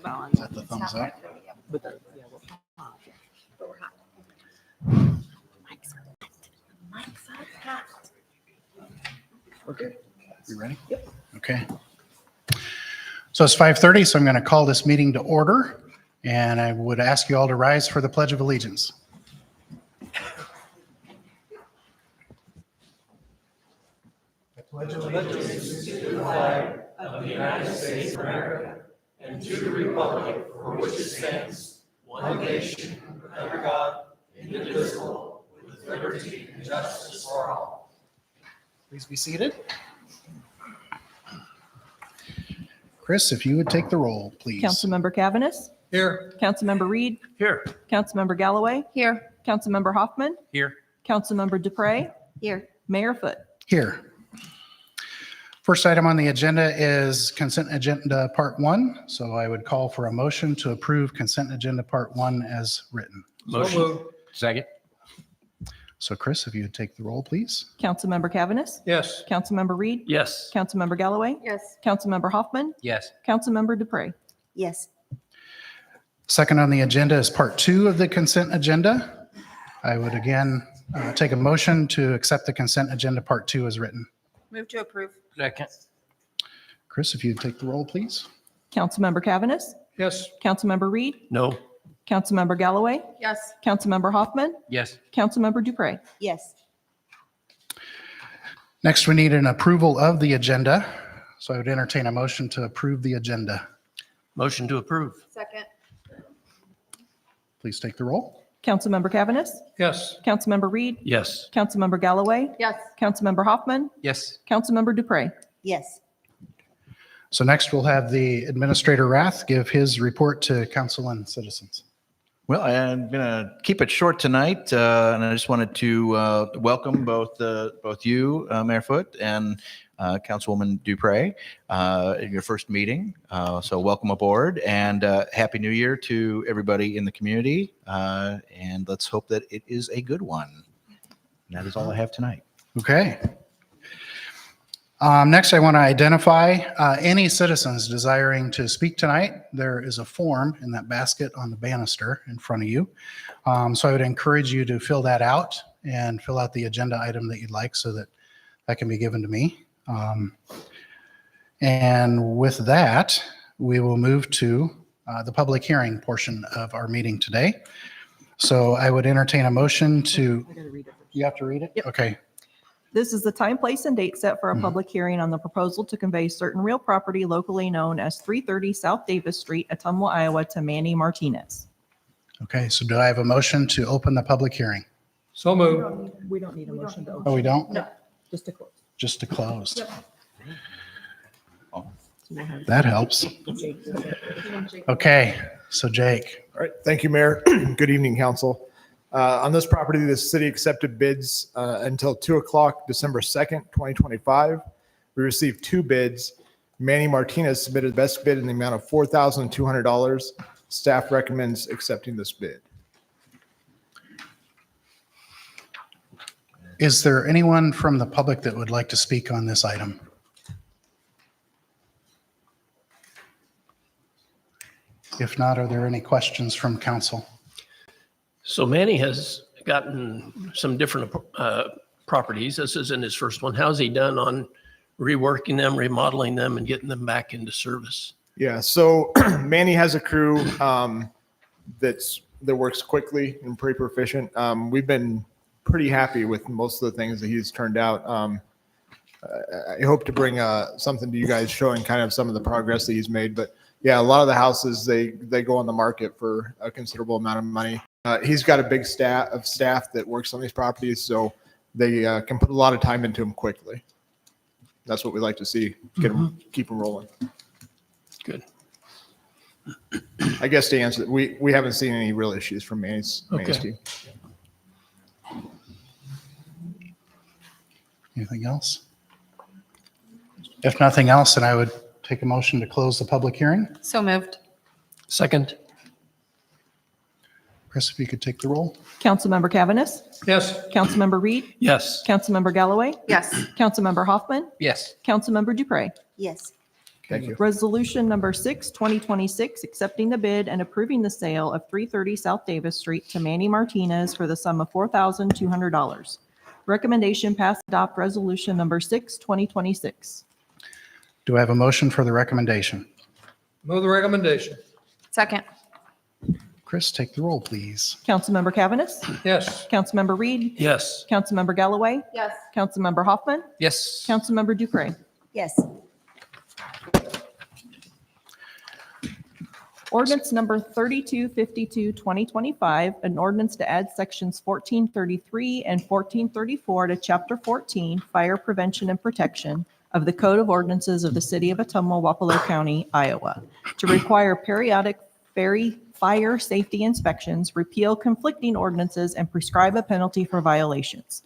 Well, Is that the thumbs up? but yeah, we're hot. But we're hot. Mike's hot. Mike's hot. Okay. You ready? Yep. Okay. So it's 5:30, so I'm going to call this meeting to order, and I would ask you all to rise for the Pledge of Allegiance. I pledge allegiance to the flag of the United States of America and to the republic for which it stands, one nation, under God, indivisible, with liberty and justice for all. Please be seated. Chris, if you would take the roll, please. Councilmember Cavanis. Here. Councilmember Reed. Here. Councilmember Galloway. Here. Councilmember Hoffman. Here. Councilmember Dupre. Here. Mayor Foote. Here. First item on the agenda is consent agenda part 1. So I would call for a motion to approve consent agenda part 1 as written. Motion. Second. So Chris, if you would take the roll, please. Councilmember Cavanis. Yes. Councilmember Reed. Yes. Councilmember Galloway. Yes. Councilmember Hoffman. Yes. Councilmember Dupre. Yes. Second on the agenda is part 2 of the consent agenda. I would again take a motion to accept the consent agenda part 2 as written. Move to approve. Second. Chris, if you'd take the roll, please. Councilmember Cavanis. Yes. Councilmember Reed. No. Councilmember Galloway. Yes. Councilmember Hoffman. Yes. Councilmember Dupre. Yes. Next, we need an approval of the agenda. So I would entertain a motion to approve the agenda. Motion to approve. Second. Please take the roll. Councilmember Cavanis. Yes. Councilmember Reed. Yes. Councilmember Galloway. Yes. Councilmember Hoffman. Yes. Councilmember Dupre. Yes. So next, we'll have the Administrator Rath give his report to council and citizens. Well, I'm going to keep it short tonight, and I just wanted to welcome both you, Mayor Foote, and Councilwoman Dupre, in your first meeting. So welcome aboard, and Happy New Year to everybody in the community, and let's hope that it is a good one. And that is all I have tonight. Okay. Next, I want to identify any citizens desiring to speak tonight. There is a form in that basket on the banister in front of you. So I would encourage you to fill that out and fill out the agenda item that you'd like so that that can be given to me. And with that, we will move to the public hearing portion of our meeting today. So I would entertain a motion to, I gotta read it. you have to read it? Yep. Okay. This is the time, place, and date set for a public hearing on the proposal to convey certain real property locally known as 330 South Davis Street, Ottumwa, Iowa, to Manny Martinez. Okay, so do I have a motion to open the public hearing? So moved. We don't need a motion to open. Oh, we don't? No, just to close. Just to close. Yep. That helps. Okay, so Jake. All right, thank you, Mayor. Good evening, council. On this property, the city accepted bids until 2 o'clock, December 2nd, 2025. We received 2 bids. Manny Martinez submitted the best bid in the amount of $4,200. Staff recommends accepting this bid. Is there anyone from the public that would like to speak on this item? If not, are there any questions from council? So Manny has gotten some different properties. This isn't his first one. How's he done on reworking them, remodeling them, and getting them back into service? Yeah, so Manny has a crew that works quickly and pretty proficient. We've been pretty happy with most of the things that he's turned out. I hope to bring something to you guys showing kind of some of the progress that he's made. But yeah, a lot of the houses, they go on the market for a considerable amount of money. He's got a big staff that works on these properties, so they can put a lot of time into them quickly. That's what we like to see, keep them rolling. Good. I guess to answer that, we haven't seen any real issues from Manny's team. Anything else? If nothing else, then I would take a motion to close the public hearing. So moved. Second. Chris, if you could take the roll. Councilmember Cavanis. Yes. Councilmember Reed. Yes. Councilmember Galloway. Yes. Councilmember Hoffman. Yes. Councilmember Dupre. Yes. Thank you. Resolution number 6, 2026, accepting the bid and approving the sale of 330 South Davis Street to Manny Martinez for the sum of $4,200. Recommendation pass adopt resolution number 6, 2026. Do I have a motion for the recommendation? Move the recommendation. Second. Chris, take the roll, please. Councilmember Cavanagh. Yes. Councilmember Reed. Yes. Councilmember Galloway. Yes. Councilmember Hoffman. Yes. Councilmember Dupre. Yes. Ordinance number 3252, 2025, an ordinance to add sections 1433 and 1434 to Chapter 14, Fire Prevention and Protection of the Code of Ordinances of the City of Ottumwa, Wapello County, Iowa, to require periodic fire safety inspections, repeal conflicting ordinances, and prescribe a penalty for violations.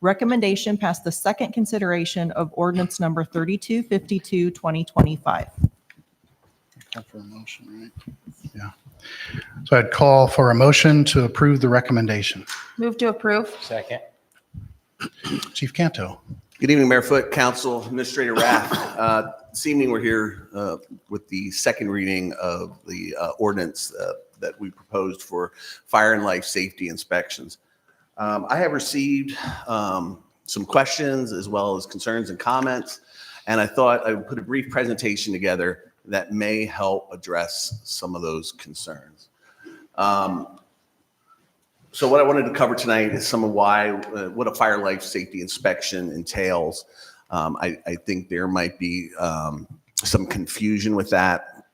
Recommendation passed the second consideration of ordinance number 3252, 2025. Call for a motion, right? Yeah. So I'd call for a motion to approve the recommendation. Move to approve. Second. Chief Canto. Good evening, Mayor Foote, Council, Administrator Rath. This evening, we're here with the second reading of the ordinance that we proposed for fire and life safety inspections. I have received some questions as well as concerns and comments, and I thought I would put a brief presentation together that may help address some of those concerns. So what I wanted to cover tonight is some of what a fire life safety inspection entails. I think there might be some confusion with that,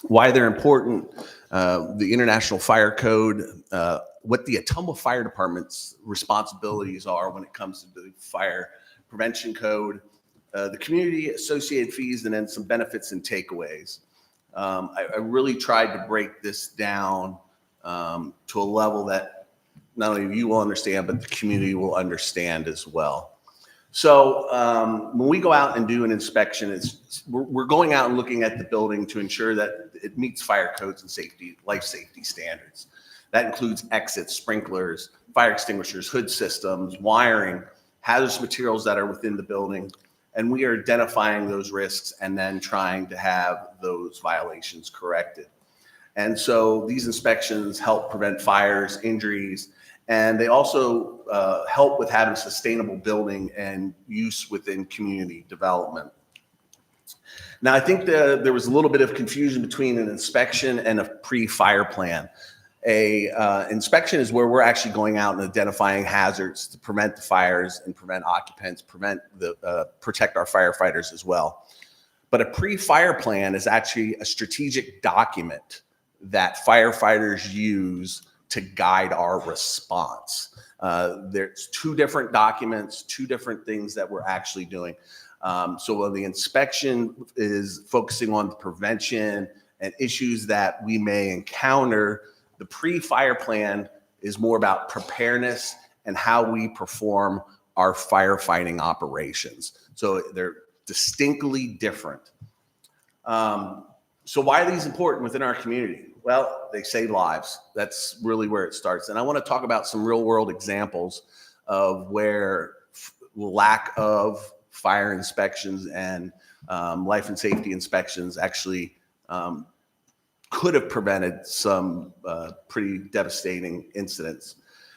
why they're important, the International Fire Code, what the Ottumwa Fire Department's responsibilities are when it comes to the fire prevention code, the community associated fees, and then some benefits and takeaways. I really tried to break this down to a level that not only you will understand, but the community will understand as well. So when we go out and do an inspection, we're going out and looking at the building to ensure that it meets fire codes and life safety standards. That includes exits, sprinklers, fire extinguishers, hood systems, wiring, hazardous materials that are within the building. And we are identifying those risks and then trying to have those violations corrected. And so these inspections help prevent fires, injuries, and they also help with having sustainable building and use within community development. Now, I think there was a little bit of confusion between an inspection and a pre-fire plan. Inspection is where we're actually going out and identifying hazards to prevent the fires and prevent occupants, protect our firefighters as well. But a pre-fire plan is actually a strategic document that firefighters use to guide our response. There's two different documents, two different things that we're actually doing. So while the inspection is focusing on the prevention and issues that we may encounter, the pre-fire plan is more about preparedness and how we perform our firefighting operations. So they're distinctly different. So why are these important within our community? Well, they save lives. That's really where it starts. And I want to talk about some real world examples of where lack of fire inspections and life and safety inspections actually could have prevented some pretty devastating incidents.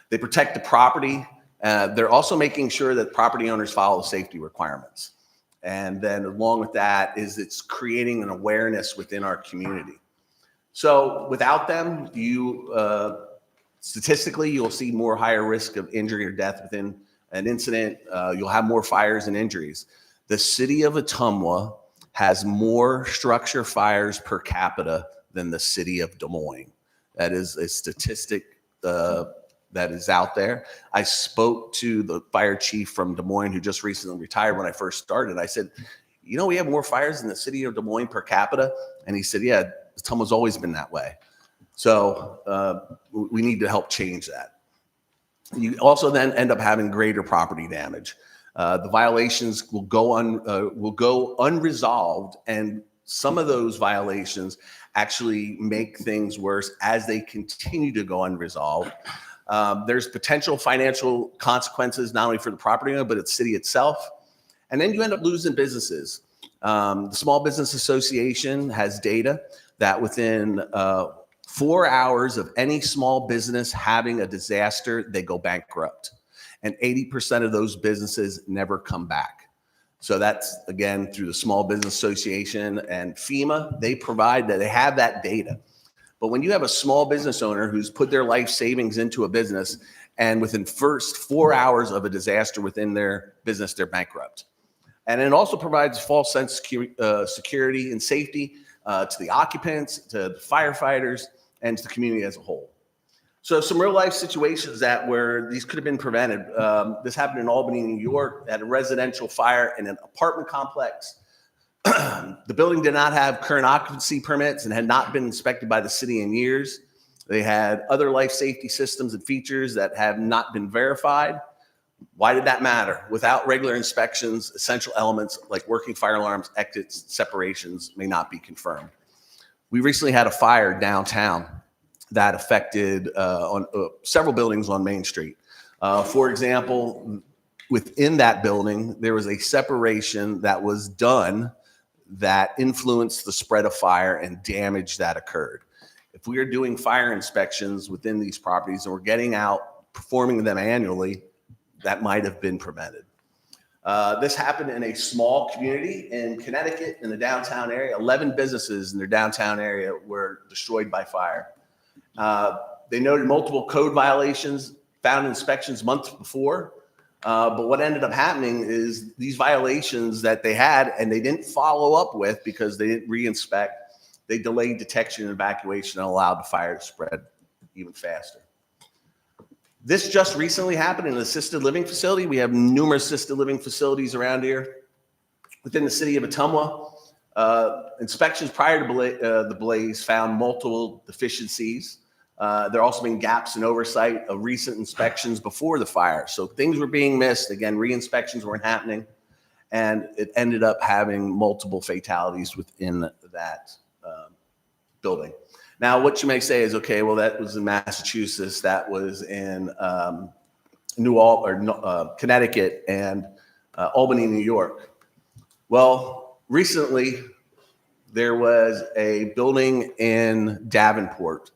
They protect the property. They're also making sure that property owners follow safety requirements. And then along with that is it's creating an awareness within our community. So without them, statistically, you'll see more higher risk of injury or death within an incident. You'll have more fires and injuries. The city of Ottumwa has more structure fires per capita than the city of Des Moines. That is a statistic that is out there. I spoke to the fire chief from Des Moines who just recently retired when I first started. I said, you know, we have more fires in the city of Des Moines per capita. And he said, yeah, Ottumwa's always been that way. So we need to help change that. You also then end up having greater property damage. The violations will go unresolved, and some of those violations actually make things worse as they continue to go unresolved. There's potential financial consequences, not only for the property owner, but the city itself. And then you end up losing businesses. The Small Business Association has data that within 4 hours of any small business having a disaster, they go bankrupt. And 80% of those businesses never come back. So that's, again, through the Small Business Association and FEMA. They provide that, they have that data. But when you have a small business owner who's put their life savings into a business and within first 4 hours of a disaster within their business, they're bankrupt. And it also provides false sense of security and safety to the occupants, to the firefighters, and to the community as a whole. So some real life situations that where these could have been prevented. This happened in Albany, New York, at a residential fire in an apartment complex. The building did not have current occupancy permits and had not been inspected by the city in years. They had other life safety systems and features that have not been verified. Why did that matter? Without regular inspections, essential elements like working fire alarms, exits, separations may not be confirmed. We recently had a fire downtown that affected several buildings on Main Street. For example, within that building, there was a separation that was done that influenced the spread of fire and damage that occurred. If we are doing fire inspections within these properties and we're getting out, performing them annually, that might have been prevented. This happened in a small community in Connecticut in the downtown area. 11 businesses in their downtown area were destroyed by fire. They noted multiple code violations, found inspections months before. But what ended up happening is these violations that they had and they didn't follow up with because they didn't re-inspect, they delayed detection and evacuation and allowed the fire to spread even faster. This just recently happened in an assisted living facility. We have numerous assisted living facilities around here. Within the city of Ottumwa, inspections prior to the blaze found multiple deficiencies. There also been gaps in oversight of recent inspections before the fire. So things were being missed. Again, re-inspections weren't happening. And it ended up having multiple fatalities within that building. Now, what you may say is, okay, well, that was in Massachusetts, that was in Connecticut and Albany, New York. Well, recently there was a building in Davenport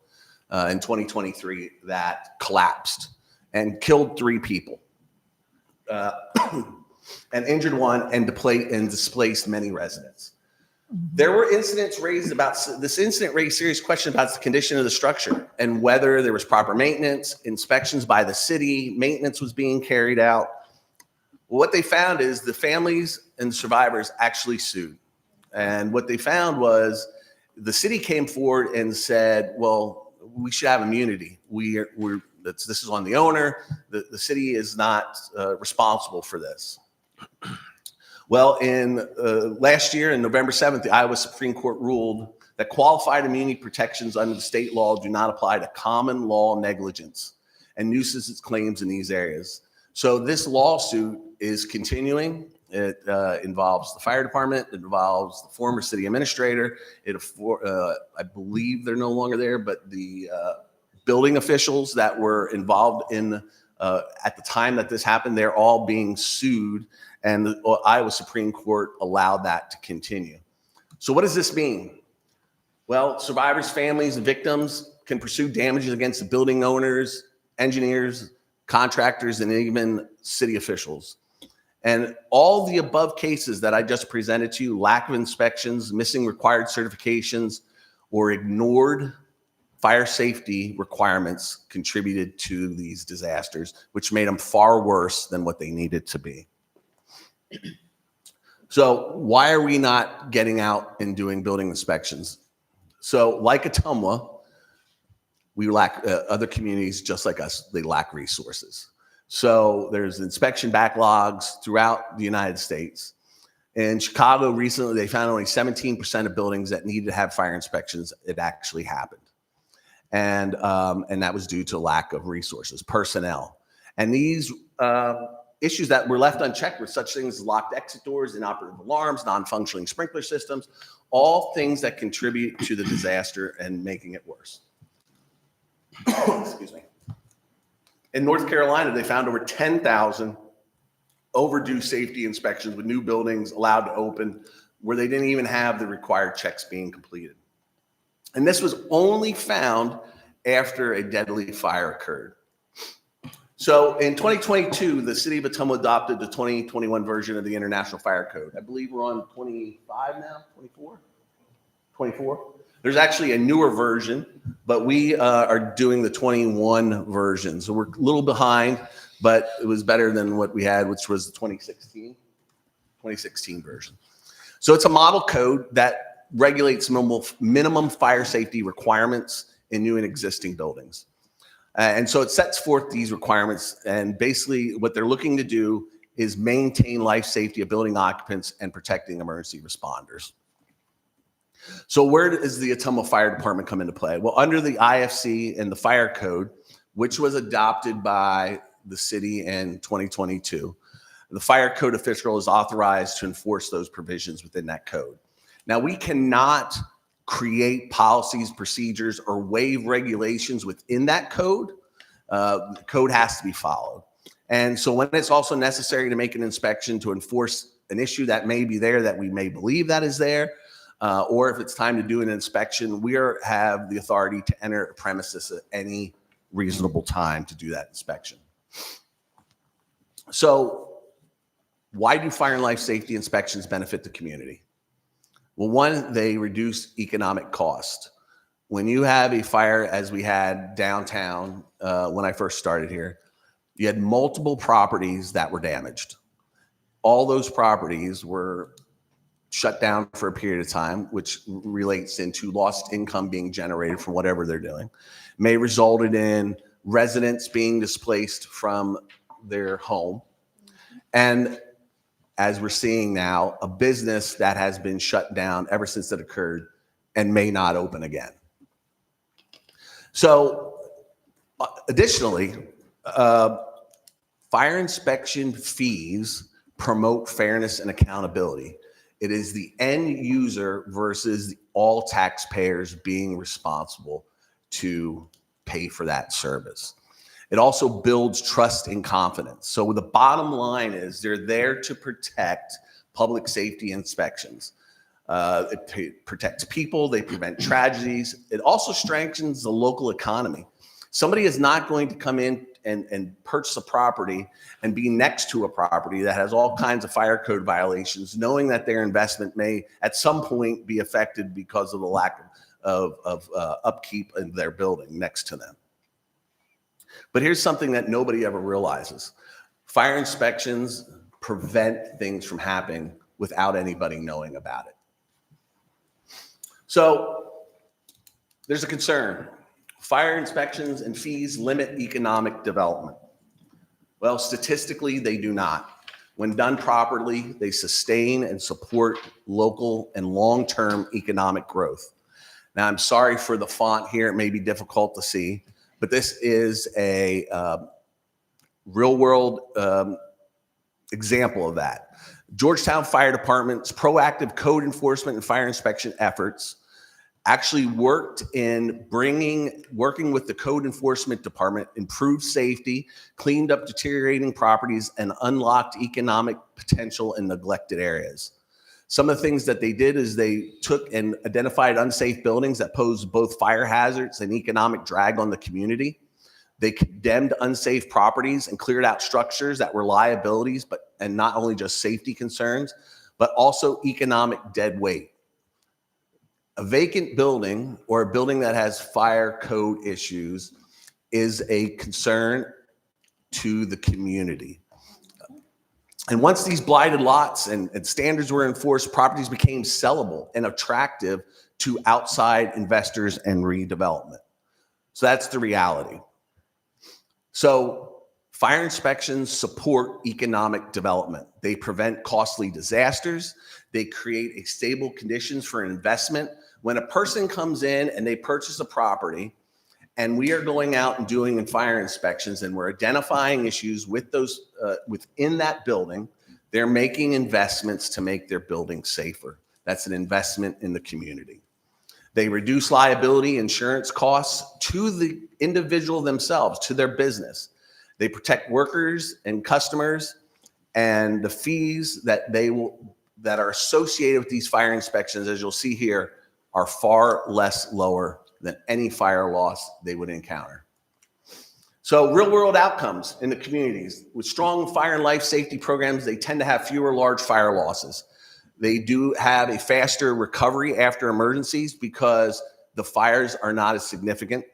in 2023 that collapsed and killed 3 people and injured 1 and displaced many residents. There were incidents raised about this incident raised serious questions about the condition of the structure and whether there was proper maintenance, inspections by the city, maintenance was being carried out. Well, what they found is the families and the survivors actually sued. And what they found was the city came forward and said, well, we should have immunity. This is on the owner. The city is not responsible for this. Well, in last year, in November 7th, the Iowa Supreme Court ruled that qualified immunity protections under the state law do not apply to common law negligence and nuisance claims in these areas. So this lawsuit is continuing. It involves the fire department. It involves the former city administrator. I believe they're no longer there, but the building officials that were involved in at the time that this happened, they're all being sued. And the Iowa Supreme Court allowed that to continue. So what does this mean? Well, survivors, families, and victims can pursue damages against the building owners, engineers, contractors, and even city officials. And all the above cases that I just presented to you, lack of inspections, missing required certifications, or ignored fire safety requirements contributed to these disasters, which made them far worse than what they needed to be. So why are we not getting out and doing building inspections? So like Ottumwa, we lack other communities just like us, they lack resources. So there's inspection backlogs throughout the United States. In Chicago recently, they found only 17% of buildings that needed to have fire inspections. It actually happened. And that was due to lack of resources, personnel. And these issues that were left unchecked were such things as locked exit doors, inoperative alarms, non-functioning sprinkler systems, all things that contribute to the disaster and making it worse. Excuse me. In North Carolina, they found over 10,000 overdue safety inspections with new buildings allowed to open where they didn't even have the required checks being completed. And this was only found after a deadly fire occurred. So in 2022, the city of Ottumwa adopted the 2021 version of the International Fire Code. I believe we're on 25 now, 24? 24? There's actually a newer version, but we are doing the 21 version. So we're a little behind, but it was better than what we had, which was the 2016 version. So it's a model code that regulates minimum fire safety requirements in new and existing buildings. And so it sets forth these requirements, and basically what they're looking to do is maintain life safety of building occupants and protecting emergency responders. So where does the Ottumwa Fire Department come into play? Well, under the IFC and the Fire Code, which was adopted by the city in 2022, the Fire Code official is authorized to enforce those provisions within that code. Now, we cannot create policies, procedures, or waive regulations within that code. The code has to be followed. And so when it's also necessary to make an inspection to enforce an issue that may be there, that we may believe that is there, or if it's time to do an inspection, we have the authority to enter a premises at any reasonable time to do that inspection. So why do fire and life safety inspections benefit the community? Well, one, they reduce economic cost. When you have a fire, as we had downtown when I first started here, you had multiple properties that were damaged. All those properties were shut down for a period of time, which relates into lost income being generated from whatever they're doing. May resulted in residents being displaced from their home. And as we're seeing now, a business that has been shut down ever since it occurred and may not open again. So additionally, fire inspection fees promote fairness and accountability. It is the end user versus all taxpayers being responsible to pay for that service. It also builds trust and confidence. So the bottom line is they're there to protect public safety inspections. It protects people, they prevent tragedies. It also strengthens the local economy. Somebody is not going to come in and purchase a property and be next to a property that has all kinds of fire code violations, knowing that their investment may at some point be affected because of the lack of upkeep in their building next to them. But here's something that nobody ever realizes. Fire inspections prevent things from happening without anybody knowing about it. So there's a concern. Fire inspections and fees limit economic development. Well, statistically, they do not. When done properly, they sustain and support local and long-term economic growth. Now, I'm sorry for the font here. It may be difficult to see, but this is a real-world example of that. Georgetown Fire Department's proactive code enforcement and fire inspection efforts actually worked in working with the code enforcement department, improved safety, cleaned up deteriorating properties, and unlocked economic potential in neglected areas. Some of the things that they did is they took and identified unsafe buildings that posed both fire hazards and economic drag on the community. They condemned unsafe properties and cleared out structures that were liabilities, and not only just safety concerns, but also economic dead weight. A vacant building or a building that has fire code issues is a concern to the community. And once these blighted lots and standards were enforced, properties became sellable and attractive to outside investors and redevelopment. So that's the reality. So fire inspections support economic development. They prevent costly disasters. They create a stable conditions for investment. When a person comes in and they purchase a property, and we are going out and doing fire inspections, and we're identifying issues with those within that building, they're making investments to make their building safer. That's an investment in the community. They reduce liability insurance costs to the individual themselves, to their business. They protect workers and customers, and the fees that they will that are associated with these fire inspections, as you'll see here, are far less lower than any fire loss they would encounter. So real world outcomes in the communities. With strong fire and life safety programs, they tend to have fewer large fire losses. They do have a faster recovery after emergencies because the fires are not as significant.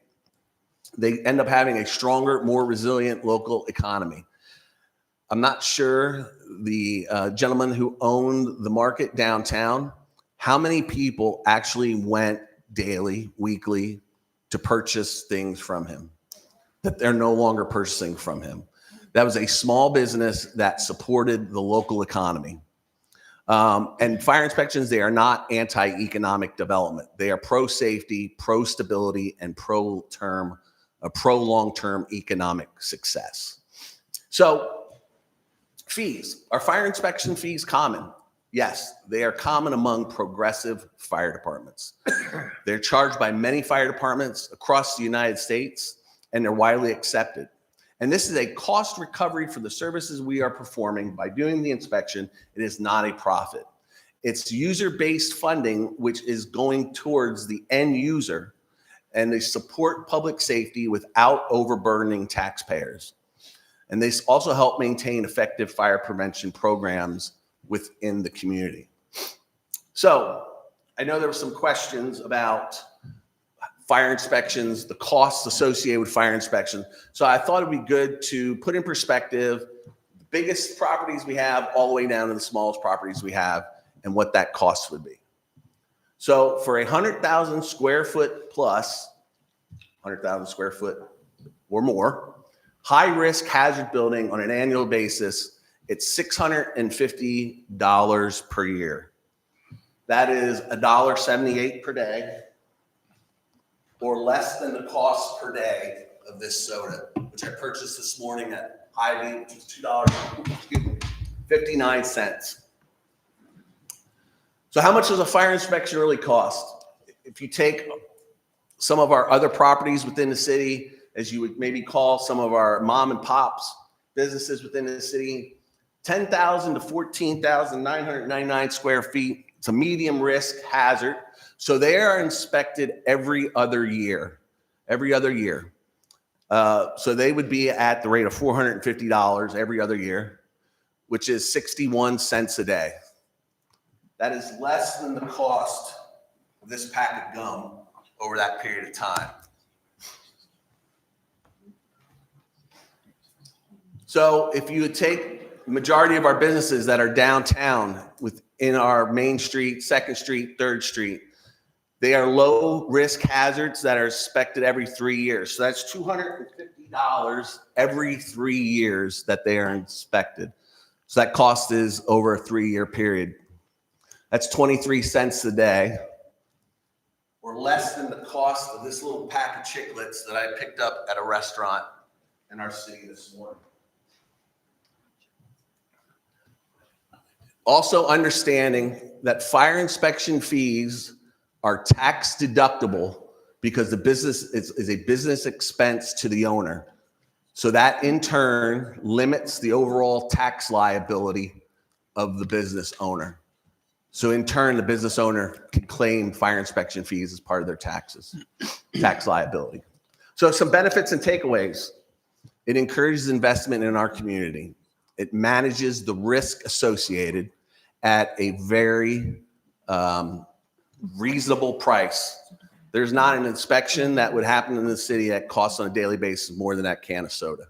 They end up having a stronger, more resilient local economy. I'm not sure the gentleman who owned the market downtown, how many people actually went daily, weekly to purchase things from him that they're no longer purchasing from him. That was a small business that supported the local economy. And fire inspections, they are not anti-economic development. They are pro-safety, pro-stability, and pro-long-term economic success. So fees. Are fire inspection fees common? Yes, they are common among progressive fire departments. They're charged by many fire departments across the United States, and they're widely accepted. And this is a cost recovery for the services we are performing by doing the inspection. It is not a profit. It's user-based funding, which is going towards the end user, and they support public safety without overburdening taxpayers. And they also help maintain effective fire prevention programs within the community. So I know there were some questions about fire inspections, the costs associated with fire inspection. So I thought it'd be good to put in perspective the biggest properties we have all the way down to the smallest properties we have and what that cost would be. So for 100,000 square foot plus, 100,000 square foot or more, high risk hazard building on an annual basis, it's $650 per year. That is $1.78 per day, or less than the cost per day of this soda, which I purchased this morning at Hy-Vee, which is $2.59. So how much does a fire inspection really cost? If you take some of our other properties within the city, as you would maybe call some of our mom and pops businesses within the city, 10,000 to 14,999 square feet. It's a medium risk hazard. So they are inspected every other year, so they would be at the rate of $450 every other year, which is 61 cents a day. That is less than the cost of this pack of gum over that period of time. So if you would take the majority of our businesses that are downtown within our Main Street, 2nd Street, 3rd Street, they are low risk hazards that are inspected every 3 years. So that's $250 every 3 years that they are inspected. So that cost is over a 3-year period. That's 23 cents a day, or less than the cost of this little pack of chiclets that I picked up at a restaurant in our city this morning. Also understanding that fire inspection fees are tax deductible because the business is a business expense to the owner. So that in turn limits the overall tax liability of the business owner. So in turn, the business owner can claim fire inspection fees as part of their taxes, tax liability. So some benefits and takeaways. It encourages investment in our community. It manages the risk associated at a very reasonable price. There's not an inspection that would happen in the city that costs on a daily basis more than that can of soda.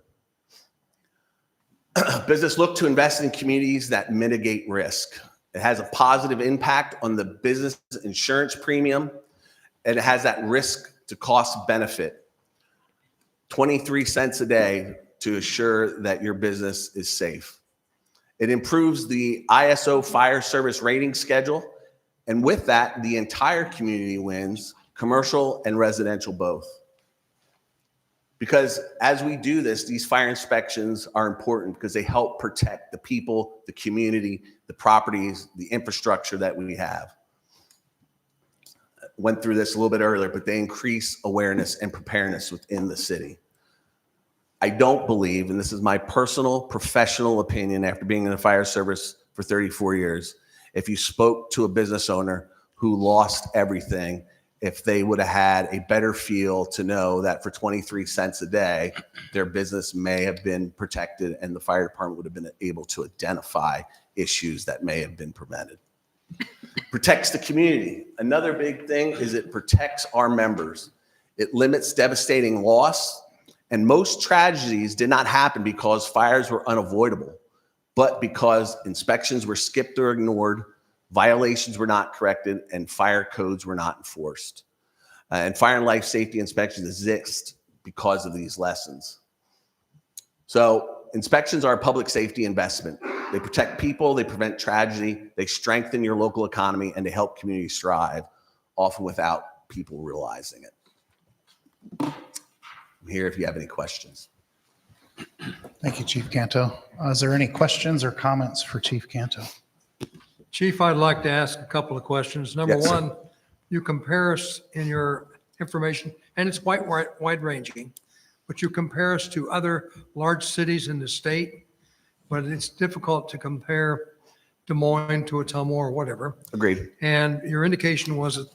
Business look to invest in communities that mitigate risk. It has a positive impact on the business insurance premium, and it has that risk to cost benefit. 23 cents a day to assure that your business is safe. It improves the ISO fire service rating schedule. And with that, the entire community wins, commercial and residential both. Because as we do this, these fire inspections are important because they help protect the people, the community, the properties, the infrastructure that we have. Went through this a little bit earlier, but they increase awareness and preparedness within the city. I don't believe, and this is my personal professional opinion after being in the fire service for 34 years, if you spoke to a business owner who lost everything, if they would have had a better feel to know that for 23 cents a day, their business may have been protected and the fire department would have been able to identify issues that may have been prevented. Protects the community. Another big thing is it protects our members. It limits devastating loss, and most tragedies did not happen because fires were unavoidable, but because inspections were skipped or ignored, violations were not corrected, and fire codes were not enforced. And fire and life safety inspections exist because of these lessons. So inspections are a public safety investment. They protect people, they prevent tragedy, they strengthen your local economy, and they help communities thrive, often without people realizing it. I'm here if you have any questions. Thank you, Chief Canto. Is there any questions or comments for Chief Canto? Chief, I'd like to ask a couple of questions. Number Yes, sir. one, you compare us in your information, and it's quite wide ranging, but you compare us to other large cities in the state, but it's difficult to compare Des Moines to Ottumwa or whatever. Agreed. And your indication was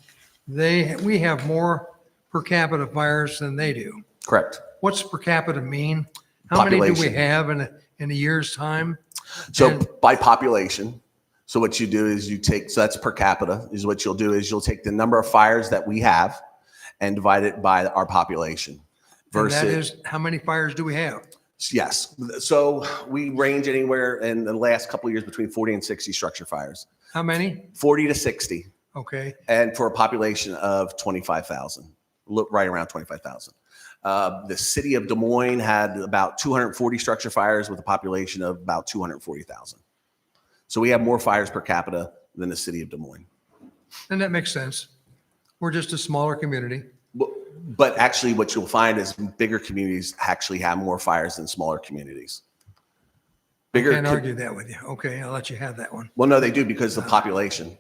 that we have more per capita fires than they do. Correct. What's per capita mean? How many do we Population. have in a year's time? So And- by population, so what you do is you take, so that's per capita, is what you'll do is you'll take the number of fires that we have and divide it by our population. And that Versus, is, how many fires do we have? yes. So we range anywhere in the last couple of years between 40 and 60 structure fires, How many? 40 to 60, Okay. and for a population of 25,000, look right around 25,000. The city of Des Moines had about 240 structure fires with a population of about 240,000. So we have more fires per capita than the city of Des Moines. And that makes sense. We're just a smaller community. But actually what you'll find is bigger communities actually have more fires than smaller communities. Bigger. Can't argue that with you. Okay, I'll let you have that one. Well, no, they do because of the population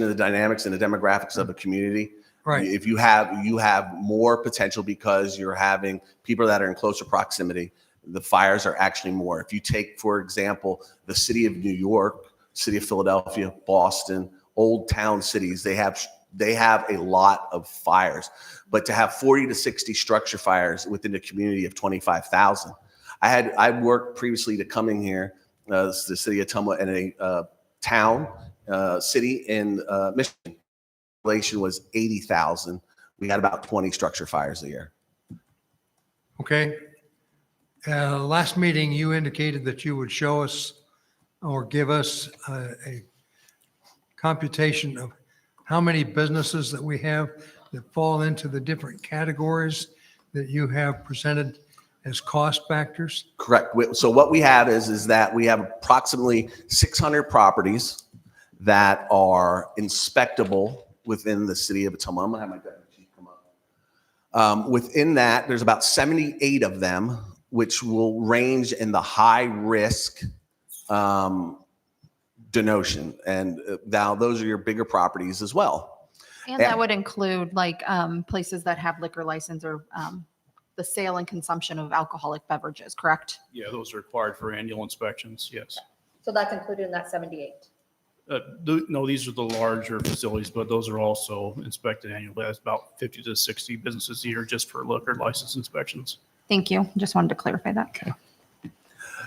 and the dynamics and the demographics of a community. Right. If you have more potential because you're having people that are in closer proximity, the fires are actually more. If you take, for example, the city of New York, city of Philadelphia, Boston, old town cities, they have a lot of fires. But to have 40 to 60 structure fires within a community of 25,000, I worked previously to coming here, the city of Ottumwa, in a town, city in Michigan. Population was 80,000. We had about 20 structure fires a year. Okay. Last meeting, you indicated that you would show us or give us a computation of how many businesses that we have that fall into the different categories that you have presented as cost factors. Correct. So what we have is that we have approximately 600 properties that are inspectable within the city of Ottumwa. I'm gonna have my deputy chief come up. Within that, there's about 78 of them, which will range in the high risk denotion. And now those are your bigger properties as well. And that would include like places that have liquor license or the sale and consumption of alcoholic beverages, correct? Yeah, those are required for annual inspections, yes. So that's included in that 78. No, these are the larger facilities, but those are also inspected annually. That's about 50 to 60 businesses a year just for liquor license inspections. Thank you. Just wanted to clarify that. Okay.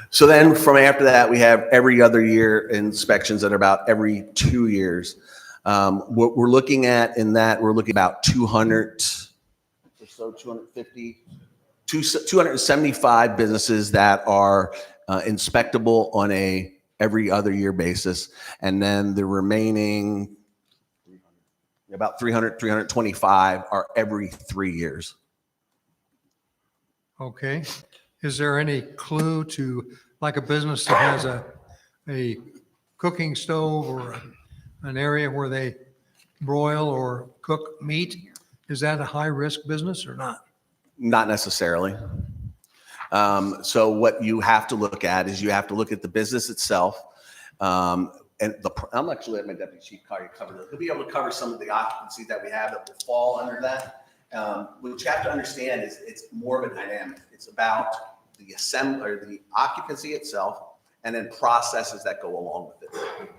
So then from after that, we have every other year inspections that are about every 2 years. What we're looking at in that, we're looking at about 200 or so, 250, 275 businesses that are inspectable on a every other year basis. And then the remaining about 300, 325 are every 3 years. Okay. Is there any clue to, like a business that has a cooking stove or an area where they broil or cook meat? Is that a high-risk business or not? Not necessarily. So what you have to look at is you have to look at the business itself. I'm actually let my deputy chief cover that. He'll be able to cover some of the occupancy that we have that will fall under that. What you have to understand is it's more of a dynamic. It's about the assembly or the occupancy itself, and then processes that go along with it.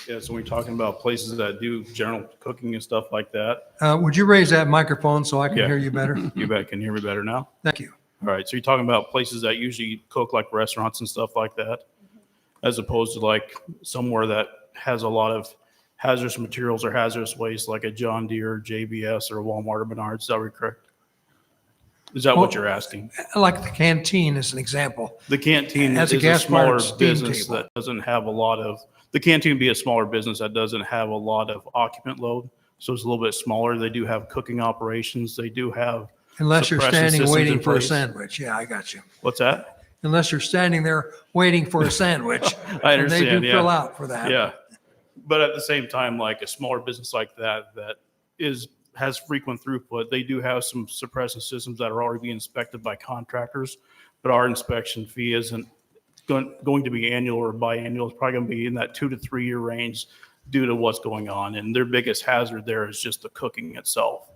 Yeah, so we're talking about places that do general cooking and stuff like that. Would you raise that microphone so I can Yeah. hear you better? You bet, can you hear me better now? Thank you. All right, so you're talking about places that usually cook like restaurants and stuff like that, as opposed to like somewhere that has a lot of hazardous materials or hazardous waste, like a John Deere, JBS, or Walmart or Menards. Is that correct? Is that what Well, you're asking? Like the canteen is an example. The canteen Has a is a smaller gas-fired steam business table. that doesn't have a lot of, the canteen would be a smaller business that doesn't have a lot of occupant load. So it's a little bit smaller. They do have cooking operations. They do have. Unless you're suppression standing systems waiting in for a place. sandwich. Yeah, I got you. What's that? Unless you're standing there waiting for a sandwich. I And they understand, do yeah. fill out for that. Yeah. But at the same time, like a smaller business like that has frequent throughput, they do have some suppression systems that are already being inspected by contractors, but our inspection fee isn't going to be annual or biannual. It's probably going to be in that 2 to 3 year range due to what's going on. And their biggest hazard there is just the cooking itself,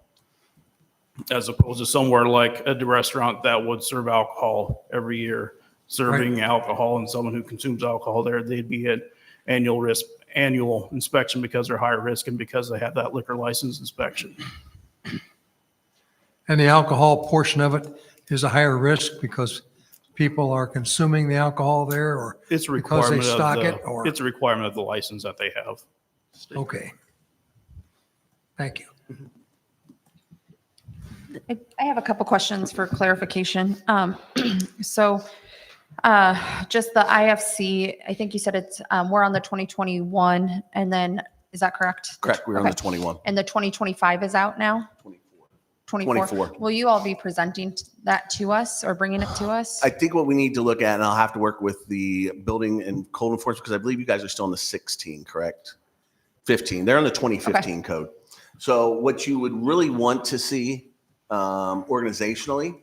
as opposed to somewhere like a restaurant that would serve alcohol every year, serving alcohol, and someone who consumes alcohol there, they'd be at annual inspection because they're higher risk and because they have that liquor license inspection. And the alcohol portion of it is a higher risk because people are consuming the alcohol there, or It's a because they requirement stock of it, or? the, it's a requirement of the license that they have. Okay. Thank you. I have a couple questions for clarification. So just the IFC, I think you said it's, we're on the 2021, and then, is that correct? Correct, we're on the Okay. 21. And the 2025 is out now? 24. 24. Will you all be presenting that to us or bringing it to us? I think what we need to look at, and I'll have to work with the building and code enforcement, because I believe you guys are still on the 16, correct? 15, they're on the 2015 code. So what you would really want to see organizationally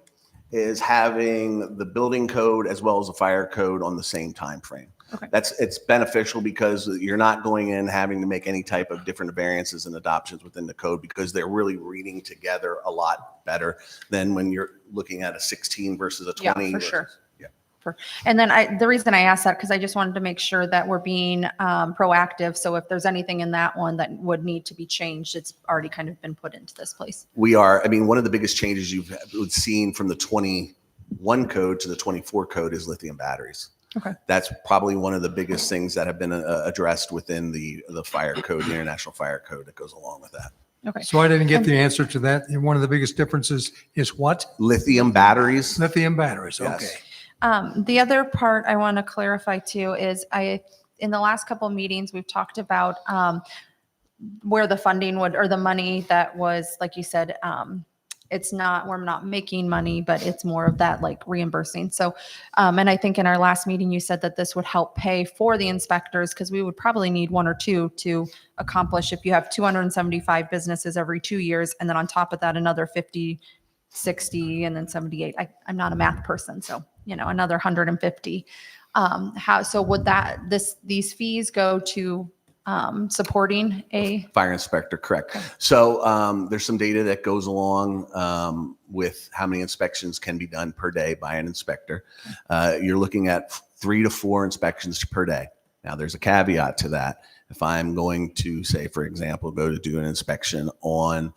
is having the building code as well as the fire code on the same time frame. Okay. It's beneficial because you're not going in having to make any type of different variances and adoptions within the code, because they're really reading together a lot better than when you're looking at a 16 versus a 20. Yeah, for sure. Yeah. And then the reason I asked that, because I just wanted to make sure that we're being proactive. So if there's anything in that one that would need to be changed, it's already kind of been put into this place. We are, I mean, one of the biggest changes you've seen from the 21 code to the 24 code is lithium batteries. Okay. That's probably one of the biggest things that have been addressed within the fire code, the international fire code that goes along with that. Okay. So I didn't get the answer to that. And one of the biggest differences is what? Lithium batteries. Lithium batteries. Yes. Okay. The other part I want to clarify too is in the last couple of meetings, we've talked about where the funding would, or the money that was, like you said, we're not making money, but it's more of that like reimbursing. So, and I think in our last meeting, you said that this would help pay for the inspectors, because we would probably need 1 or 2 to accomplish if you have 275 businesses every 2 years. And then on top of that, another 50, 60, and then 78. I'm not a math person, so, another 150. So would these fees go to supporting a Fire inspector, correct. So there's some data that goes along with how many inspections can be done per day by an inspector. You're looking at 3 to 4 inspections per day. Now, there's a caveat to that. If I'm going to say, for example, go to do an inspection on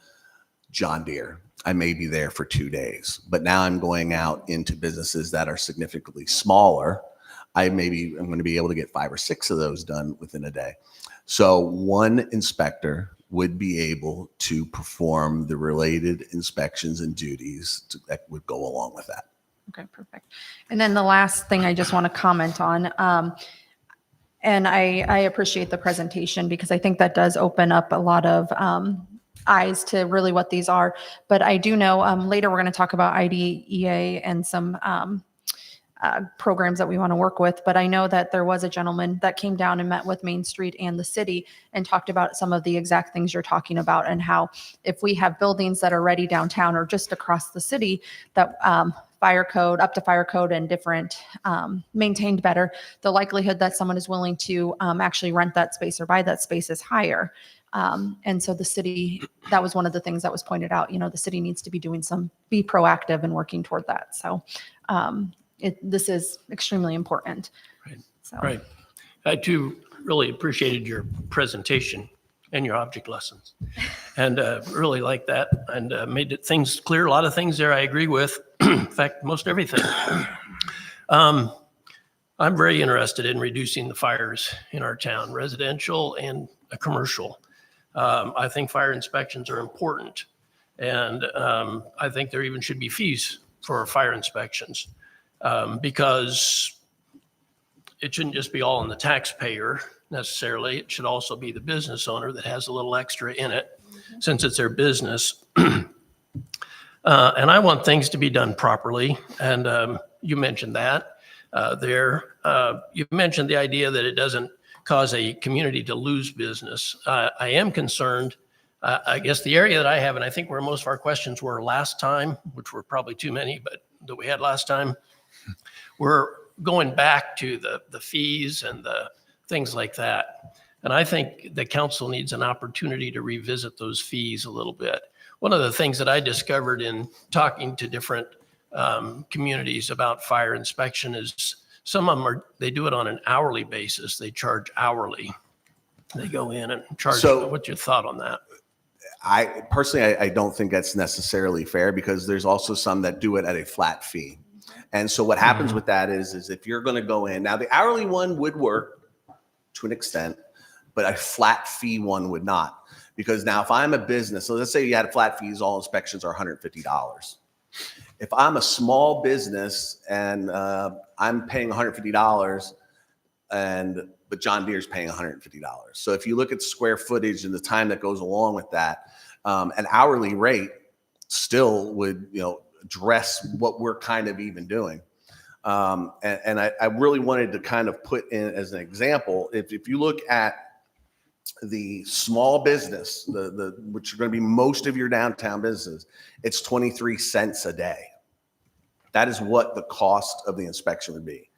John Deere, I may be there for 2 days. But now I'm going out into businesses that are significantly smaller. I'm going to be able to get 5 or 6 of those done within a day. So one inspector would be able to perform the related inspections and duties that would go along with that. Okay, perfect. And then the last thing I just want to comment on, and I appreciate the presentation, because I think that does open up a lot of eyes to really what these are. But I do know later we're going to talk about IDEA and some programs that we want to work with. But I know that there was a gentleman that came down and met with Main Street and the city and talked about some of the exact things you're talking about, and how if we have buildings that are ready downtown or just across the city that fire code, up to fire code and different maintained better, the likelihood that someone is willing to actually rent that space or buy that space is higher. And so the city, that was one of the things that was pointed out, the city needs to be be proactive and working toward that. So this is extremely important. Right. So. Right. I too really appreciated your presentation and your object lessons, and really like that, and made things clear. A lot of things there I agree with. In fact, most everything. I'm very interested in reducing the fires in our town, residential and commercial. I think fire inspections are important, and I think there even should be fees for fire inspections, because it shouldn't just be all on the taxpayer necessarily. It should also be the business owner that has a little extra in it, since it's their business. And I want things to be done properly, and you mentioned that. You mentioned the idea that it doesn't cause a community to lose business. I am concerned, I guess the area that I have, and I think where most of our questions were last time, which were probably too many, but that we had last time, we're going back to the fees and the things like that. And I think the council needs an opportunity to revisit those fees a little bit. One of the things that I discovered in talking to different communities about fire inspection is some of them they do it on an hourly basis. They charge hourly. They go in and charge. So- what's your thought on that? I personally, I don't think that's necessarily fair, because there's also some that do it at a flat fee. And so what happens with that is if you're going to go in, now the hourly one would work to an extent, but a flat fee one would not. Because now if I'm a business, so let's say you had flat fees, all inspections are $150. If I'm a small business and I'm paying $150 but John Deere's paying $150. So if you look at square footage and the time that goes along with that, an hourly rate still would, address what we're kind of even doing. And I really wanted to kind of put in as an example, if you look at the small business, which are going to be most of your downtown businesses, it's 23 cents a day. That is what the cost of the inspection would be.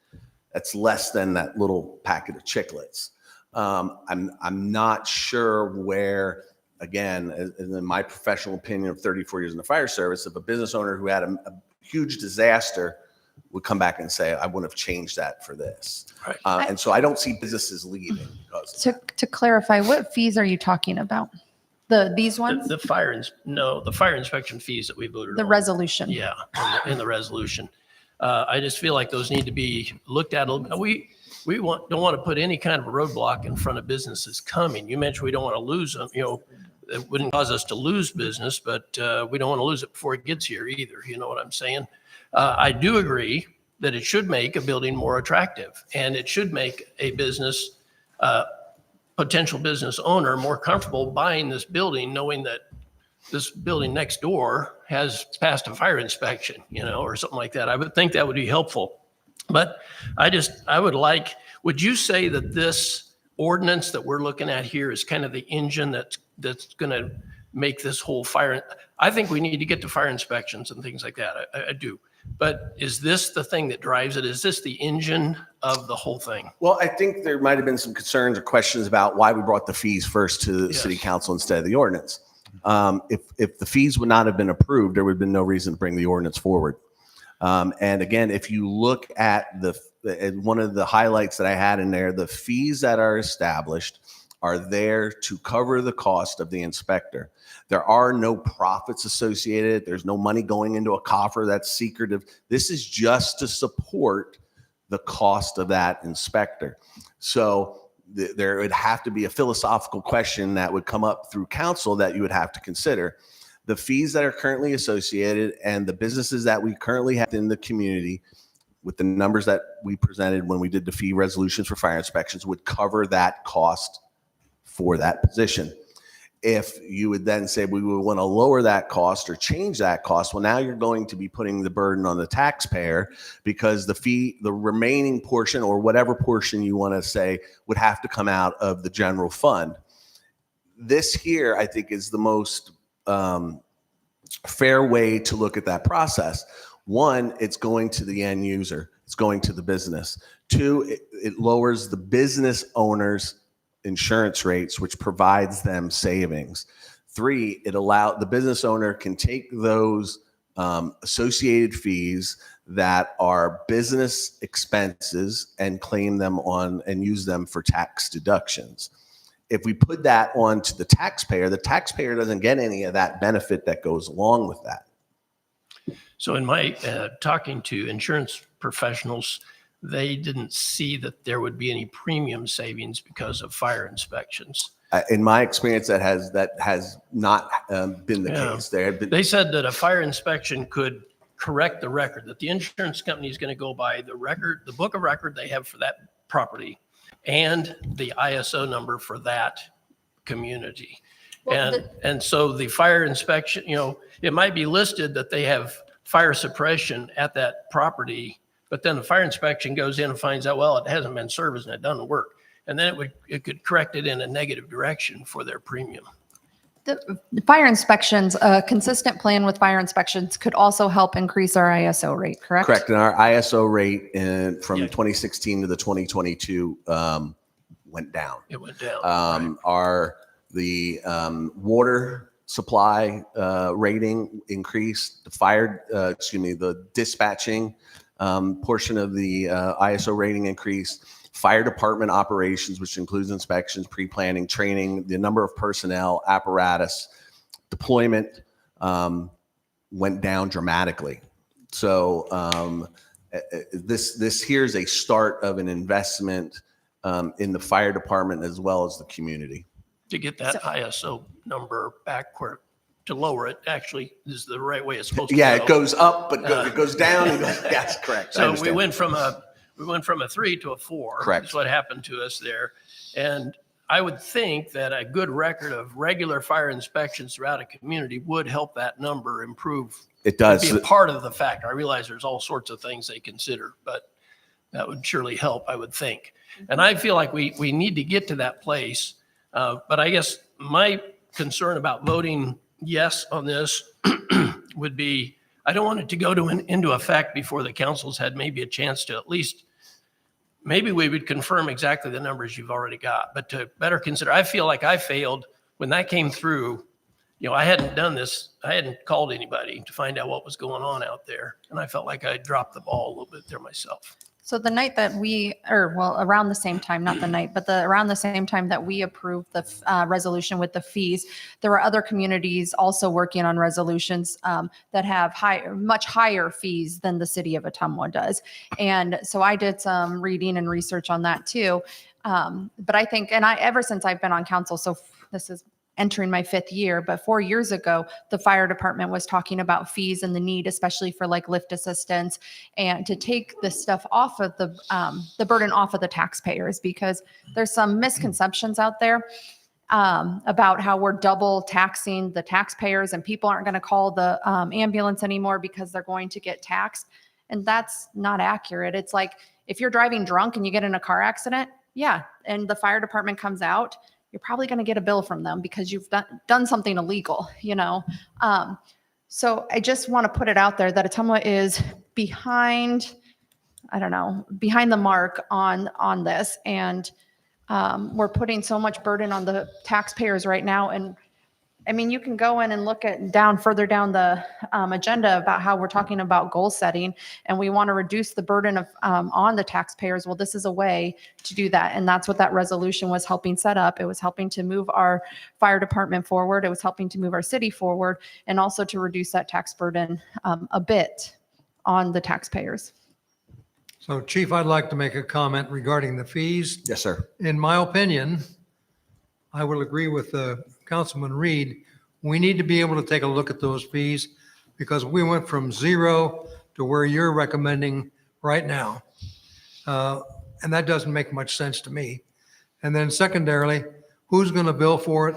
That's less than that little packet of chiclets. I'm not sure where, again, in my professional opinion of 34 years in the fire service, if a business owner who had a huge disaster would come back and say, I wouldn't have changed that for this. Right. And so I don't see businesses leaving because of that. To clarify, what fees are you talking about? These ones? The fire inspection fees that we voted on. The resolution? Yeah, in the resolution. I just feel like those need to be looked at a little bit. We don't want to put any kind of a roadblock in front of businesses coming. You mentioned we don't want to lose them. It wouldn't cause us to lose business, but we don't want to lose it before it gets here either. You know what I'm saying? I do agree that it should make a building more attractive, and it should make a potential business owner more comfortable buying this building, knowing that this building next door has passed a fire inspection, or something like that. I would think that would be helpful. But would you say that this ordinance that we're looking at here is kind of the engine that's going to make this whole fire? I think we need to get to fire inspections and things like that. I do. But is this the thing that drives it? Is this the engine of the whole thing? Well, I think there might have been some concerns or questions about why we brought the fees first to the city council instead of the ordinance. If the fees would not have been approved, there would have been no reason to bring the ordinance forward. And again, if you look at one of the highlights that I had in there, the fees that are established are there to cover the cost of the inspector. There are no profits associated. There's no money going into a coffer that's secretive. This is just to support the cost of that inspector. So there would have to be a philosophical question that would come up through council that you would have to consider. The fees that are currently associated and the businesses that we currently have in the community with the numbers that we presented when we did the fee resolutions for fire inspections would cover that cost for that position. If you would then say we would want to lower that cost or change that cost, well, now you're going to be putting the burden on the taxpayer because the remaining portion or whatever portion you want to say would have to come out of the general fund. This here, I think, is the most fair way to look at that process. One, it's going to the end user. It's going to the business. Two, it lowers the business owner's insurance rates, which provides them savings. Three, the business owner can take those associated fees that are business expenses and claim them on and use them for tax deductions. If we put that on to the taxpayer doesn't get any of that benefit that goes along with that. So in my talking to insurance professionals, they didn't see that there would be any premium savings because of fire inspections. In my experience, that has not been the Yeah. case. There had been, They said that a fire inspection could correct the record, that the insurance company is going to go by the record, the book of record they have for that property and the ISO number for that community. Well, And so the fire inspection, it might be listed that they have fire suppression at that property, but then the fire inspection goes in and finds out, well, it hasn't been serviced and it doesn't work. And then it could correct it in a negative direction for their premium. The fire inspections, a consistent plan with fire inspections could also help increase our ISO rate, correct? correct. And our ISO rate from Yeah. 2016 to the 2022 went down. It went down. Right. The water supply rating increased. The dispatching portion of the ISO rating increased. Fire department operations, which includes inspections, pre-planning, training, the number of personnel, apparatus, deployment went down dramatically. So this here's a start of an investment in the fire department as well as the community. To get that ISO number back to lower it actually is the right way it's supposed to go. Yeah, it goes up, but it goes down. And goes, yes, correct. I So we understand. went from a 3 to a 4. Correct. That's what happened to us there. And I would think that a good record of regular fire inspections throughout a community would help that number improve. It does. Be a part of the factor. I realize there's all sorts of things they consider, but that would surely help, I would think. And I feel like we need to get to that place. But I guess my concern about voting yes on this would be, I don't want it to go into effect before the council's had maybe a chance to at least, maybe we would confirm exactly the numbers you've already got, but to better consider, I feel like I failed when that came through. I hadn't done this. I hadn't called anybody to find out what was going on out there. And I felt like I dropped the ball a little bit there myself. So the night that around the same time, not the night, but around the same time that we approved the resolution with the fees, there were other communities also working on resolutions that have much higher fees than the city of Ottumwa does. And so I did some reading and research on that too. But I think, ever since I've been on council, so this is entering my 5th year, but 4 years ago, the fire department was talking about fees and the need, especially for like lift assistance, and to take this stuff off of the burden off of the taxpayers, because there's some misconceptions out there about how we're double taxing the taxpayers and people aren't going to call the ambulance anymore because they're going to get taxed. And that's not accurate. It's like, if you're driving drunk and you get in a car accident, yeah, and the fire department comes out, you're probably going to get a bill from them because you've done something illegal, So I just want to put it out there that Ottumwa is behind the mark on this. And we're putting so much burden on the taxpayers right now. And I mean, you can go in and look further down the agenda about how we're talking about goal setting, and we want to reduce the burden of on the taxpayers. Well, this is a way to do that, and that's what that resolution was helping set up. It was helping to move our fire department forward. It was helping to move our city forward, and also to reduce that tax burden a bit on the taxpayers. So Chief, I'd like to make a comment regarding the fees. Yes, sir. In my opinion, I will agree with Councilman Reed. We need to be able to take a look at those fees, because we went from 0 to where you're recommending right now. And that doesn't make much sense to me. And then secondarily, who's going to bill for it?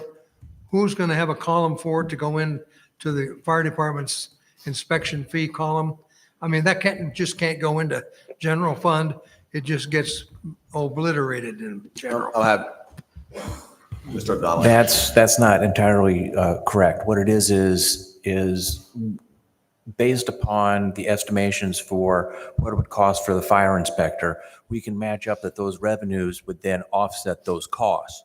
Who's going to have a column for it to go in to the fire department's inspection fee column? I mean, that can't go into general fund. It just gets obliterated in general. I'll have Mr. O'Donnell. That's not entirely correct. What it is based upon the estimations for what it would cost for the fire inspector, we can match up that those revenues would then offset those costs.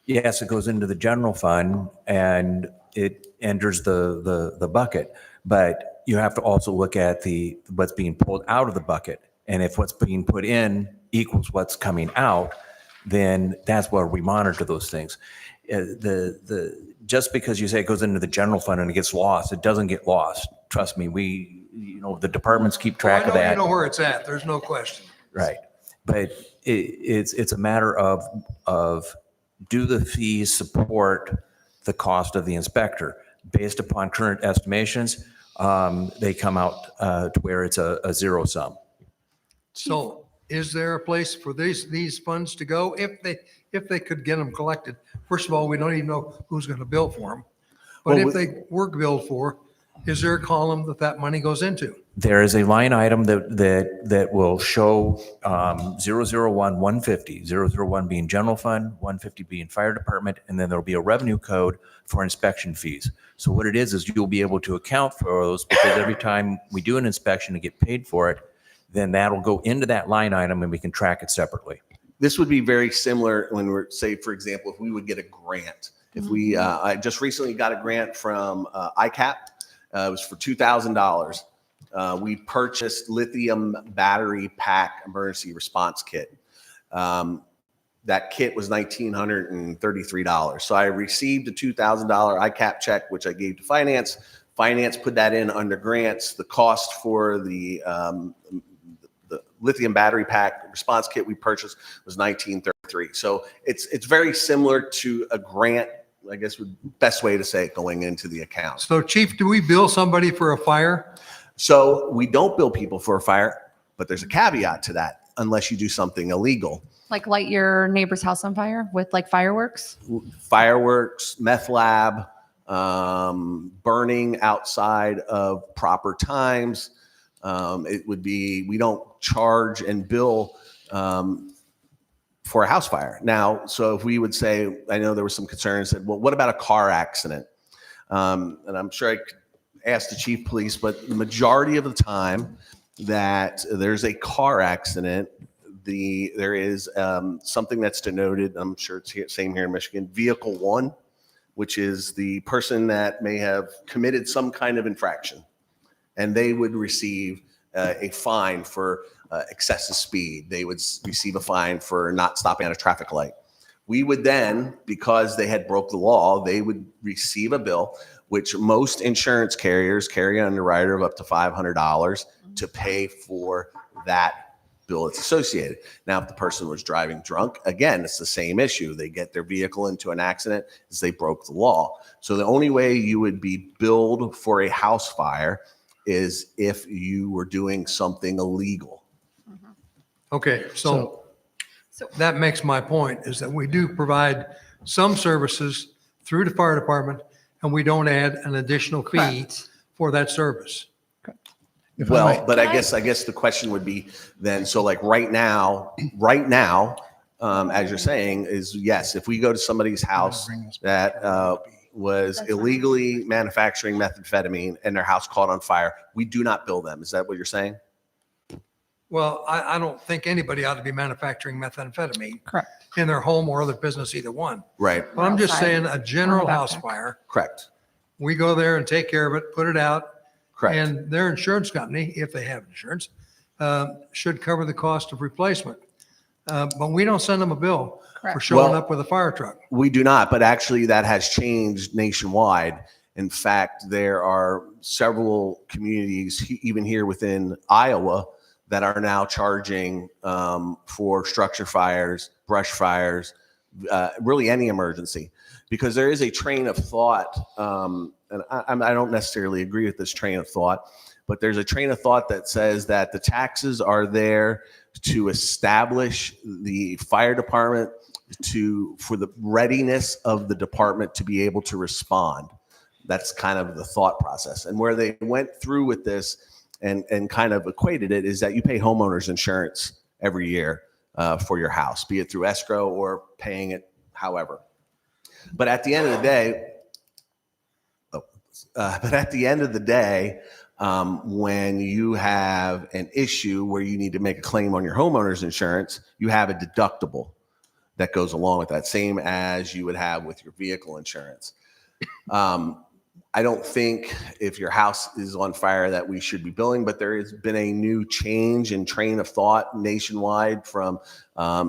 Yes, it goes into the general fund and it enters the bucket, but you have to also look at what's being pulled out of the bucket. And if what's being put in equals what's coming out, then that's where we monitor those things. Just because you say it goes into the general fund and it gets lost, it doesn't get lost. Trust me, the departments keep track of I know that. you know where it's at. There's no question. Right. But it's a matter of do the fees support the cost of the inspector? Based upon current estimations, they come out to where it's a zero sum. So is there a place for these funds to go if they could get them collected? First of all, we don't even know who's going to bill for them. But Well, if they were billed for, is there a column that money goes into? There is a line item that will show 001, 150, 001 being general fund, 150 being fire department, and then there'll be a revenue code for inspection fees. So what it is you'll be able to account for those, because every time we do an inspection and get paid for it, then that'll go into that line item and we can track it separately. This would be very similar when we're, say, for example, if we would get a grant. If we, I just recently got a grant from ICAP. It was for $2,000. We purchased lithium battery pack emergency response kit. That kit was $1,933. So I received a $2,000 ICAP check, which I gave to finance. Finance put that in under grants. The cost for the lithium battery pack response kit we purchased was $1,933. So it's very similar to a grant, I guess would best way to say it, going into the account. So Chief, do we bill somebody for a fire? So we don't bill people for a fire, but there's a caveat to that, unless you do something illegal. Like light your neighbor's house on fire with like fireworks? Fireworks, meth lab, burning outside of proper times. It would be, we don't charge and bill for a house fire. Now, so if we would say, I know there was some concern, said, well, what about a car accident? And I'm sure I could ask the chief police, but the majority of the time that there's a car accident, there is something that's denoted, I'm sure it's here, same here in Michigan, vehicle 1, which is the person that may have committed some kind of infraction, and they would receive a fine for excessive speed. They would receive a fine for not stopping at a traffic light. We would then, because they had broke the law, they would receive a bill, which most insurance carriers carry an underwriter of up to $500 to pay for that bill that's associated. Now, if the person was driving drunk, again, it's the same issue. They get their vehicle into an accident as they broke the law. So the only way you would be billed for a house fire is if you were doing something illegal. Okay, so that makes my point, is that we do provide some services through the fire department, and we don't add an additional fee Correct. for that service. If I Well, might- but I guess the question would be then, so like right now, as you're saying, is yes, if we go to somebody's house that was That's illegally manufacturing methamphetamine and their house caught on fire, we do not bill them. Is that what you're saying? Well, I don't think anybody ought to be manufacturing methamphetamine Correct. in their home or other business, either one. Right. But I'm just Outside, saying a general on the house backpack. fire, Correct. we go there and take care of it, put it out, Correct. and their insurance company, if they have insurance, should cover the cost of replacement. But we don't send them a bill for Correct. showing Well- up with a fire truck. We do not, but actually that has changed nationwide. In fact, there are several communities, even here within Iowa, that are now charging for structure fires, brush fires, really any emergency, because there is a train of thought, and I don't necessarily agree with this train of thought, but there's a train of thought that says that the taxes are there to establish the fire department for the readiness of the department to be able to respond. That's kind of the thought process. And where they went through with this and kind of equated it is that you pay homeowners insurance every year for your house, be it through escrow or paying it however. But at the end of the day, when you have an issue where you need to make a claim on your homeowner's insurance, you have a deductible that goes along with that, same as you would have with your vehicle insurance. I don't think if your house is on fire that we should be billing, but there has been a new change in train of thought nationwide from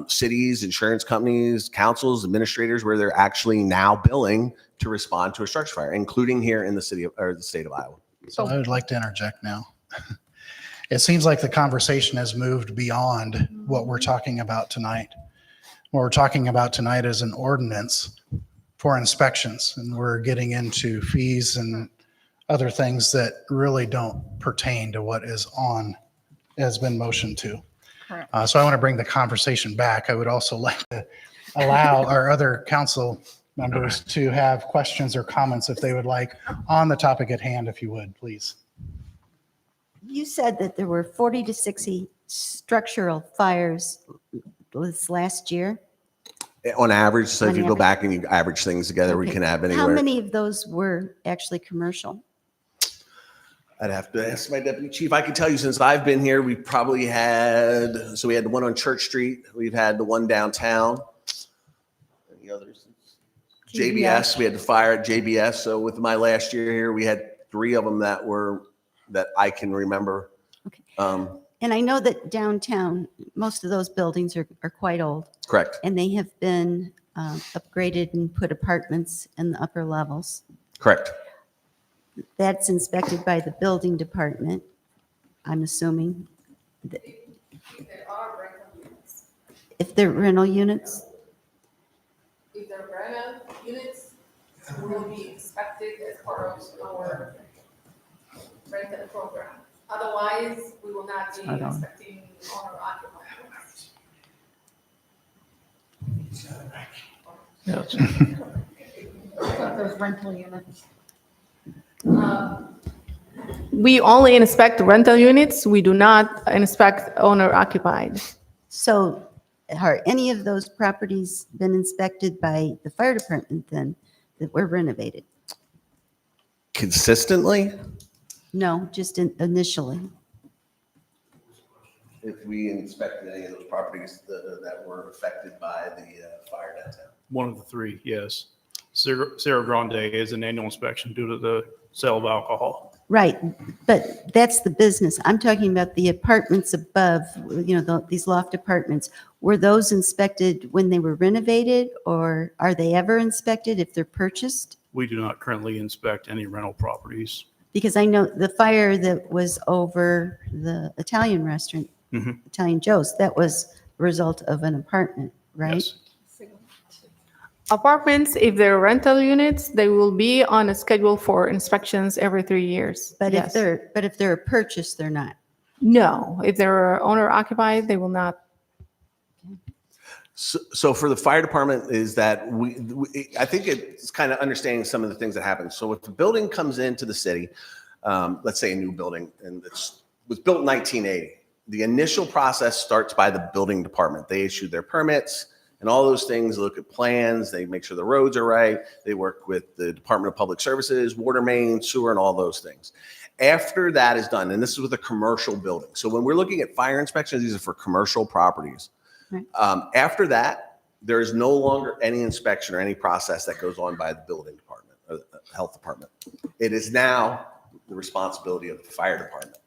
cities, insurance companies, councils, administrators, where they're actually now billing to respond to a structure fire, including here in the city of, or the state of Iowa. So I would like to interject now. It seems like the conversation has moved beyond what we're talking about tonight. What we're talking about tonight is an ordinance for inspections, and we're getting into fees and other things that really don't pertain to what has been motioned to. Correct. So I want to bring the conversation back. I would also like to allow our other council members to have questions or comments if they would like on the topic at hand, if you would, please. You said that there were 40 to 60 structural fires this last year. On average, so if On you go average. back and you average things together, we Okay. can have How anywhere. many of those were actually commercial? I'd have to ask my deputy chief. I can tell you since I've been here, we probably had, so we had the one on Church Street. We've had the one downtown. Any others? JBS, we had the fire at JBS. So with my last year here, we had 3 of them that I can remember. Okay. Um, And I know that downtown, most of those buildings are quite old, Correct, and they have been upgraded and put apartments in the upper levels. correct. That's inspected by the building department, I'm assuming. There are rental units. If they're rental units, If they're rental units, will be inspected as part of our rental program. Otherwise, we will not be Hold on. inspecting owner occupied units. Those rental units. We only inspect rental units. We do not inspect owner occupied. so are any of those properties been inspected by the fire department then that were renovated? Consistently, No, just initially. if we inspected any of those properties that were affected by the fire downtown. One of the 3, yes. Cerro Grande is an annual inspection due to the sale of alcohol. Right, but that's the business. I'm talking about the apartments above, these loft apartments. Were those inspected when they were renovated, or are they ever inspected if they're purchased? We do not currently inspect any rental properties. Because I know the fire that was over the Italian restaurant, Mhm. Italian Joe's, that was a result of an apartment, right? Yes. Apartments, if they're rental units, they will be on a schedule for inspections every 3 years. But Yes. if they're a purchase, they're not. No, if they're owner occupied, they will not. So for the fire department is that I think it's kind of understanding some of the things that happen. So if the building comes into the city, let's say a new building, and was built in 1980, the initial process starts by the building department. They issue their permits and all those things, look at plans, they make sure the roads are right. They work with the Department of Public Services, water main, sewer, and all those things. After that is done, and this is with a commercial building. So when we're looking at fire inspections, these are for commercial properties. Right. After that, there is no longer any inspection or any process that goes on by the building department or the health department. It is now the responsibility of the fire department.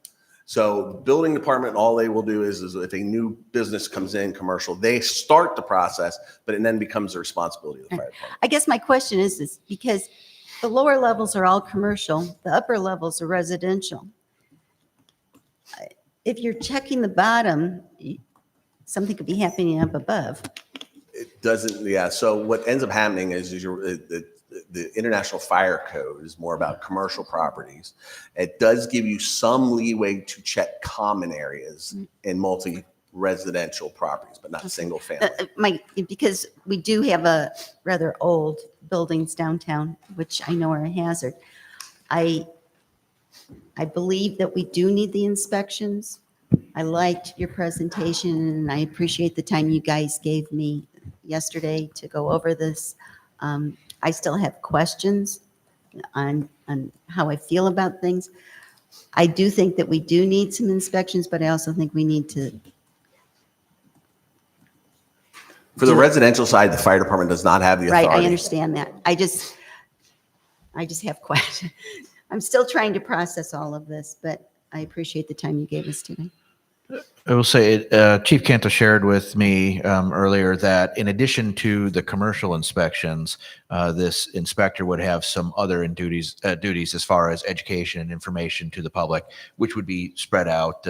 So the building department, all they will do is if a new business comes in commercial, they start the process, but it then becomes the responsibility of the fire department. I guess my question is this, because the lower levels are all commercial, the upper levels are residential. If you're checking the bottom, something could be happening up above. It doesn't, yeah. So what ends up happening is the International Fire Code is more about commercial properties. It does give you some leeway to check common areas in multi-residential properties, but not single family. Because we do have a rather old buildings downtown, which I know are a hazard. I believe that we do need the inspections. I liked your presentation, and I appreciate the time you guys gave me yesterday to go over this. I still have questions on how I feel about things. I do think that we do need some inspections, but I also think we need to. For the residential side, the fire department does not have the Right, authority. I understand that. I just have questions. I'm still trying to process all of this, but I appreciate the time you gave us today. I will say, Chief Cantor shared with me earlier that in addition to the commercial inspections, this inspector would have some other duties as far as education and information to the public, which would be spread out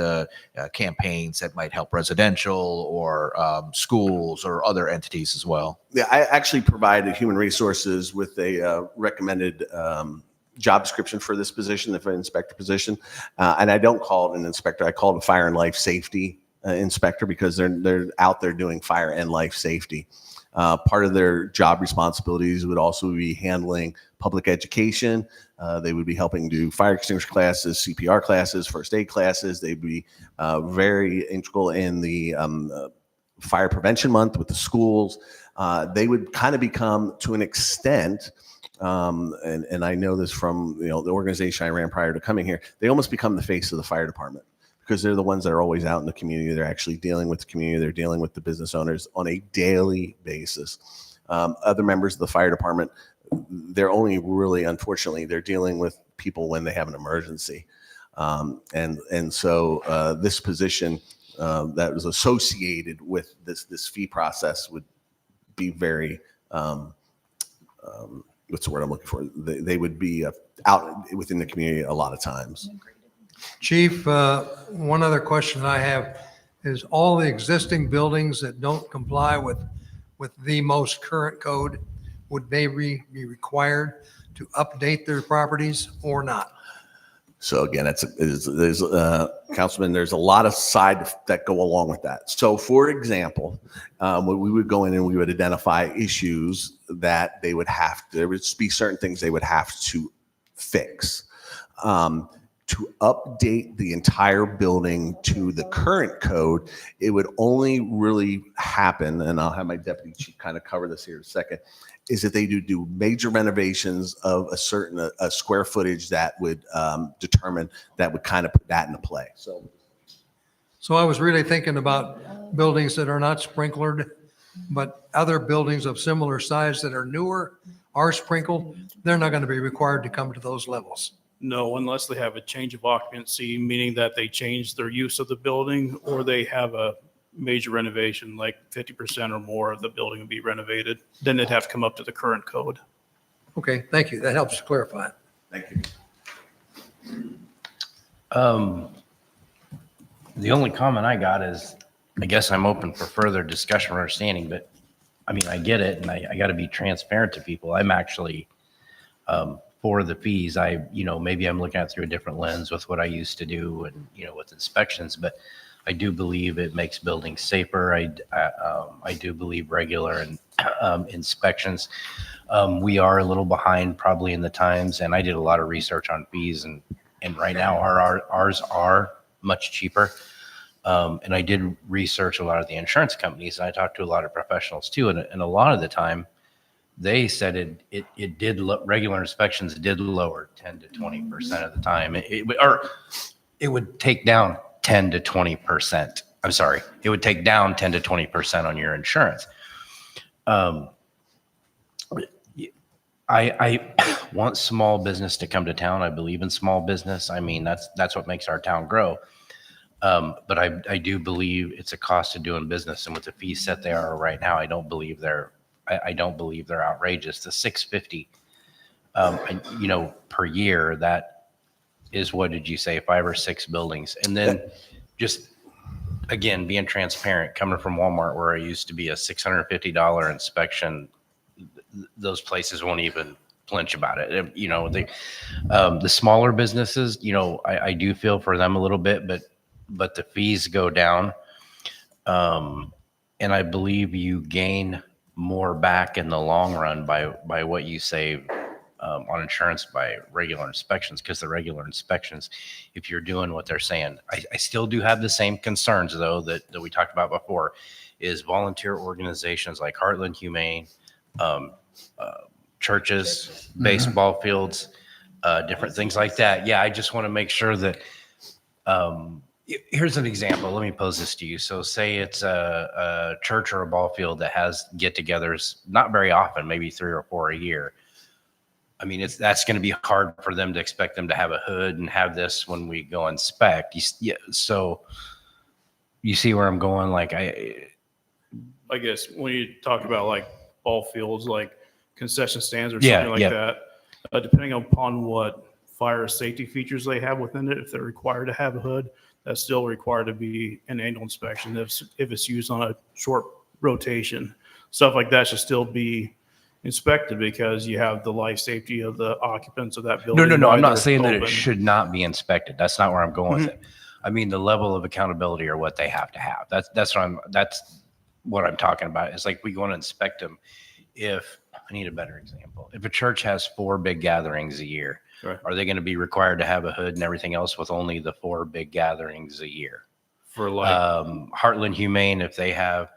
campaigns that might help residential or schools or other entities as well. Yeah, I actually provided human resources with a recommended job description for this position, the inspector position. And I don't call it an inspector. I call it a fire and life safety inspector because they're out there doing fire and life safety. Part of their job responsibilities would also be handling public education. They would be helping do fire extinguisher classes, CPR classes, first aid classes. They'd be very integral in the fire prevention month with the schools. They would kind of become, to an extent, and I know this from the organization I ran prior to coming here, they almost become the face of the fire department because they're the ones that are always out in the community. They're actually dealing with the community. They're dealing with the business owners on a daily basis. Other members of the fire department, they're only really, unfortunately, they're dealing with people when they have an emergency. And so this position that was associated with this fee process would be very, what's the word I'm looking for? They would be out within the community a lot of times. Chief, one other question I have is all the existing buildings that don't comply with the most current code, would they be required to update their properties or not? So again, there's Councilman, there's a lot of side that go along with that. So for example, we would go in and we would identify issues that they would there would be certain things they would have to fix. To update the entire building to the current code, it would only really happen, and I'll have my deputy chief kind of cover this here in a second, is that they do major renovations of a certain square footage that would determine, that would kind of put that into play. So I was really thinking about buildings that are not sprinklered, but other buildings of similar size that are newer, are sprinkled, they're not going to be required to come to those levels. No, unless they have a change of occupancy, meaning that they change their use of the building or they have a major renovation, like 50% or more of the building would be renovated, then they'd have to come up to the current code. Okay, thank you. That helps clarify. Thank you. The only comment I got is, I guess I'm open for further discussion or understanding, but I mean, I get it, and I got to be transparent to people. I'm actually for the fees. Maybe I'm looking at it through a different lens with what I used to do and, with inspections, but I do believe it makes buildings safer. I do believe regular inspections. We are a little behind probably in the times, and I did a lot of research on fees, and right now ours are much cheaper. And I did research a lot of the insurance companies, and I talked to a lot of professionals too. And a lot of the time they said regular inspections did lower 10 to 20% of the time. It would take down 10 to 20%. I'm sorry. It would take down 10 to 20% on your insurance. I want small business to come to town. I believe in small business. I mean, that's what makes our town grow. But I do believe it's a cost of doing business, and with the fees set they are right now, I don't believe they're outrageous. The $650, per year, that is, what did you say, 5 or 6 buildings? And then just, again, being transparent, coming from Walmart, where I used to be a $650 inspection, those places won't even flinch about it. The smaller businesses, I do feel for them a little bit, but the fees go down. And I believe you gain more back in the long run by what you save on insurance by regular inspections, because the regular inspections, if you're doing what they're saying, I still do have the same concerns, though, that we talked about before, is volunteer organizations like Heartland Humane, churches, baseball fields, different things like that. Yeah, I just want to make sure that, here's an example. Let me pose this to you. So say it's a church or a ball field that has get-togethers, not very often, maybe 3 or 4 a year. I mean, that's going to be hard for them to expect them to have a hood and have this when we go inspect. So you see where I'm going? Like I guess when you talk about like ball fields, like concession stands or Yeah, something like yeah. that, depending upon what fire safety features they have within it, if they're required to have a hood, that's still required to be an annual inspection if it's used on a short rotation. Stuff like that should still be inspected because you have the life safety of the occupants of that building. No. I'm while not they're saying that it open. should not be inspected. That's not where I'm going with it. I mean, the level of accountability or what they have to have. That's what I'm talking about. It's like we go and inspect them. If I need a better example, if a church has 4 big gatherings a year, Right. are they going to be required to have a hood and everything else with only the 4 big gatherings a year? For like, Heartland Humane, if they have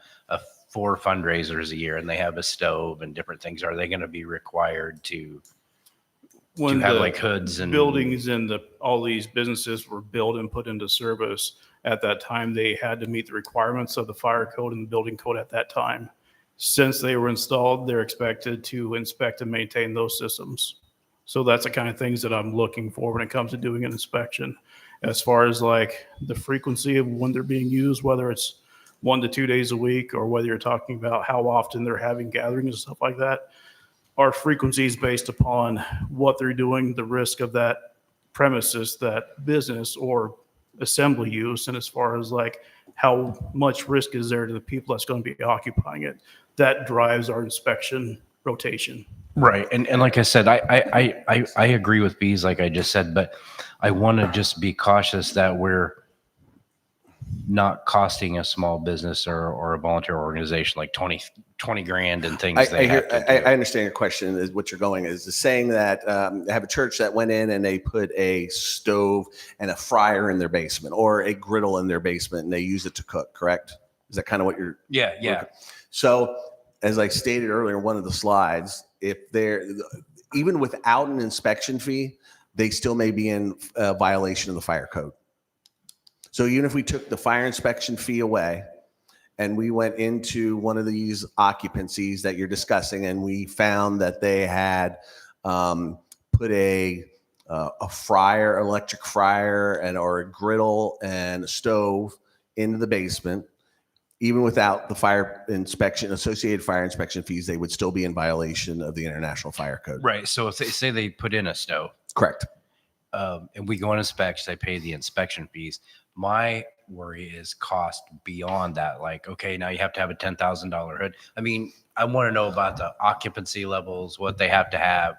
4 fundraisers a year and they have a stove and different things, are they going to be required to when have the like hoods and buildings and all these businesses were built and put into service at that time, they had to meet the requirements of the fire code and the building code at that time. Since they were installed, they're expected to inspect and maintain those systems. So that's the kind of things that I'm looking for when it comes to doing an inspection. As far as like the frequency of when they're being used, whether it's 1 to 2 days a week, or whether you're talking about how often they're having gatherings and stuff like that, our frequency is based upon what they're doing, the risk of that premises, that business or assembly use, and as far as like how much risk is there to the people that's going to be occupying it. That drives our inspection rotation. right. And like I said, I agree with bees, like I just said, but I want to just be cautious that we're not costing a small business or a volunteer organization like 20 grand and things. I understand your question. Is what you're going is saying that they have a church that went in and they put a stove and a fryer in their basement or a griddle in their basement and they use it to cook. Correct? Is that kind of what you're? Yeah. Okay. So as I stated earlier in one of the slides, if they're even without an inspection fee, they still may be in violation of the fire code. So even if we took the fire inspection fee away and we went into one of these occupancies that you're discussing and we found that they had put a fryer, electric fryer, and or a griddle and a stove into the basement, even without the fire inspection, associated fire inspection fees, they would still be in violation of the International Fire Code. Right. So if they say they put in a stove, Correct. and we go and inspect, they pay the inspection fees. My worry is cost beyond that. Like, okay, now you have to have a $10,000 hood. I mean, I want to know about the occupancy levels, what they have to have,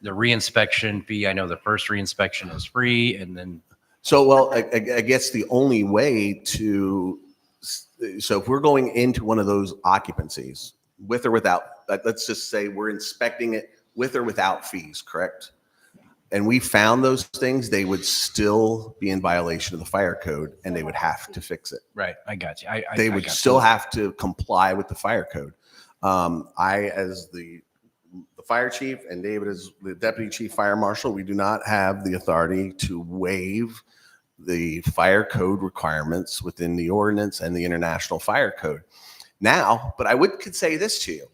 the reinspection fee. I know the first reinspection is free, and then. So, well, I guess the only way to, so if we're going into one of those occupancies with or without, let's just say we're inspecting it with or without fees, correct? And we found those things, they would still be in violation of the fire code and they would have to fix it. Right. I got you. They would still have to comply with the fire code. I, as the fire chief, and David as the deputy chief fire marshal, we do not have the authority to waive the fire code requirements within the ordinance and the International Fire Code. Now, but I could say this to you.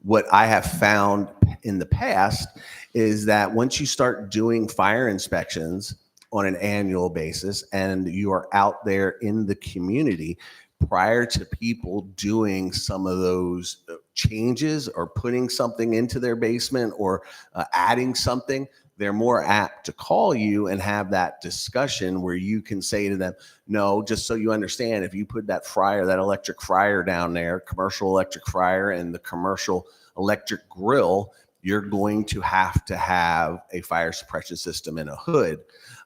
What I have found in the past is that once you start doing fire inspections on an annual basis and you are out there in the community prior to people doing some of those changes or putting something into their basement or adding something, they're more apt to call you and have that discussion where you can say to them, no, just so you understand, if you put that fryer, that electric fryer down there, commercial electric fryer and the commercial electric grill, you're going to have a fire suppression system and a hood.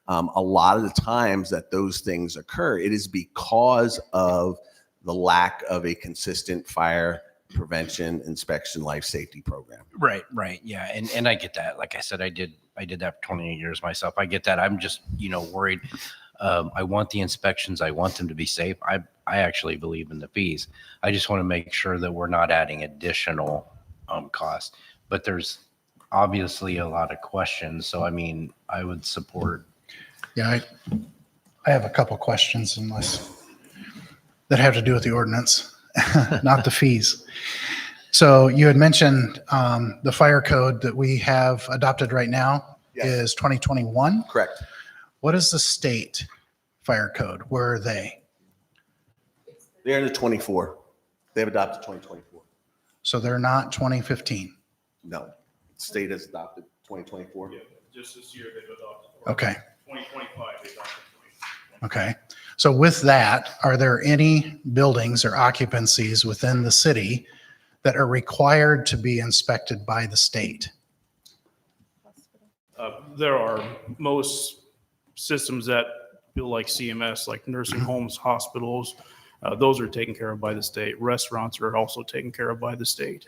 A lot of the times that those things occur, it is because of the lack of a consistent fire prevention, inspection, life safety program. Right. Yeah. And I get that. Like I said, I did that for 28 years myself. I get that. I'm just, worried. I want the inspections. I want them to be safe. I actually believe in the fees. I just want to make sure that we're not adding additional costs. But there's obviously a lot of questions. So, I mean, I would support. Yeah, I have a couple questions that have to do with the ordinance, not the fees. So you had mentioned the fire code that we have adopted right now Yes. is 2021. Correct. What is the state fire code? Where are they? They're in the 24. They've adopted 2024. So they're not 2015. No, state has adopted 2024. Yeah, just this year they've adopted. Okay. 2025, they adopted 20. Okay. So with that, are there any buildings or occupancies within the city that are required to be inspected by the state? There are most systems that feel like CMS, like nursing homes, hospitals, those are taken care of by the state. Restaurants are also taken care of by the state.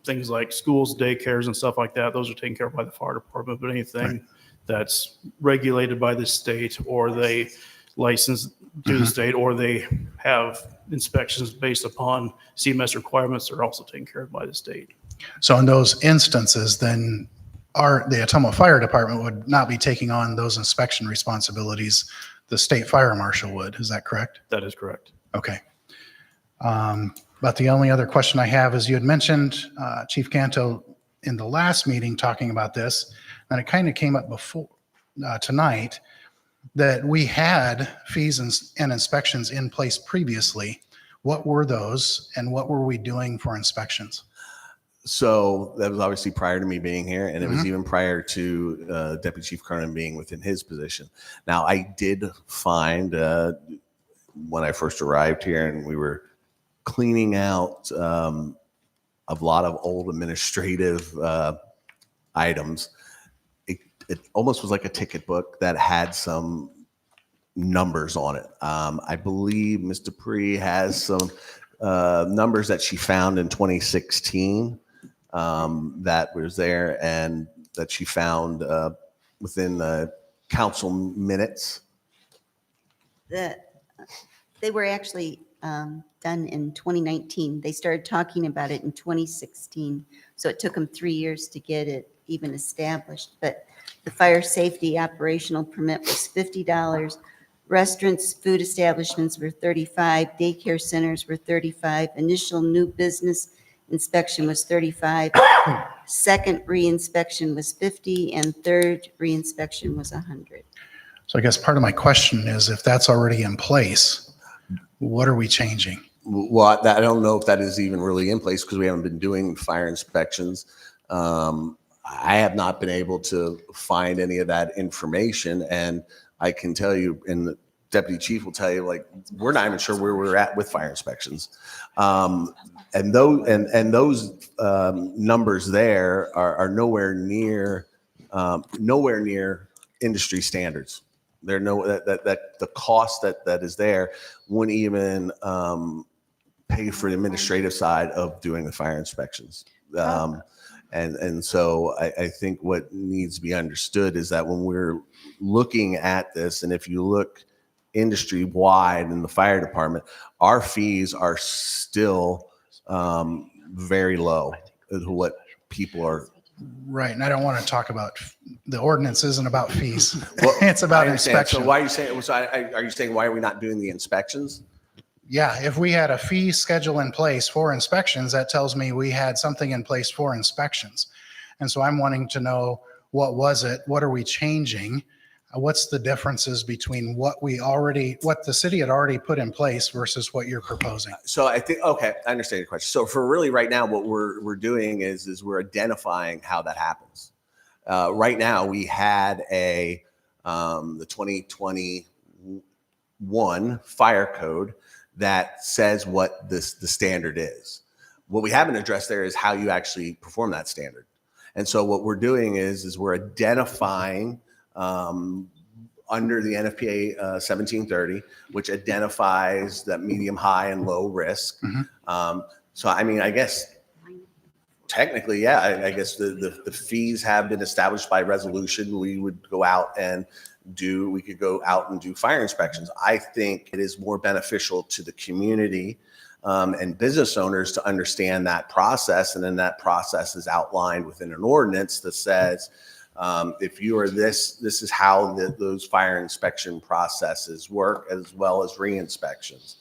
Things like schools, daycares, and stuff like that, those are taken care of by the fire department. But anything that's regulated by the state, or they license to the state, or they have inspections based upon CMS requirements, are also taken care of by the state. So in those instances, then the Ottumwa Fire Department would not be taking on those inspection responsibilities. The state fire marshal would. Is that correct? That is correct. Okay. But the only other question I have is you had mentioned, Chief Canto, in the last meeting talking about this, and it kind of came up before tonight, that we had fees and inspections in place previously. What were those, and what were we doing for inspections? So that was obviously prior to me being here, and it was even prior to Deputy Chief Kernan being within his position. Now, I did find when I first arrived here and we were cleaning out a lot of old administrative items, it almost was like a ticket book that had some numbers on it. I believe Ms. Dupree has some numbers that she found in 2016 that was there, and that she found within the council minutes. They were actually done in 2019. They started talking about it in 2016. So it took them 3 years to get it even established. But the fire safety operational permit was $50. Restaurants, food establishments were $35. Daycare centers were $35. Initial new business inspection was $35. Second re-inspection was $50, and third re-inspection was $100. So I guess part of my question is, if that's already in place, what are we changing? Well, I don't know if that is even really in place because we haven't been doing fire inspections. I have not been able to find any of that information, and I can tell you, and the deputy chief will tell you, like, we're not even sure where we're at with fire inspections. And those numbers there are nowhere near industry standards. They're that the cost that is there wouldn't even pay for the administrative side of doing the fire inspections. And so I think what needs to be understood is that when we're looking at this, and if you look industry wide in the fire department, our fees are still very low to what people are. Right, and I don't want to talk about, the ordinance isn't about fees. Well, It's about I understand. inspection. So why are you saying, are you saying, why are we not doing the inspections? Yeah, if we had a fee schedule in place for inspections, that tells me we had something in place for inspections. And so I'm wanting to know, what was it? What are we changing? What's the differences between what the city had already put in place versus what you're proposing? So I think, okay, I understand your question. So for really right now, what we're doing is we're identifying how that happens. Right now, we had the 2021 fire code that says what the standard is. What we haven't addressed there is how you actually perform that standard. And so what we're doing is we're identifying under the NFPA 1730, which identifies that medium, high, and low risk. So, I mean, I guess technically, yeah, I guess the fees have been established by resolution. We would go out and do fire inspections. I think it is more beneficial to the community and business owners to understand that process. And then that process is outlined within an ordinance that says, if you are this is how those fire inspection processes work, as well as re-inspections.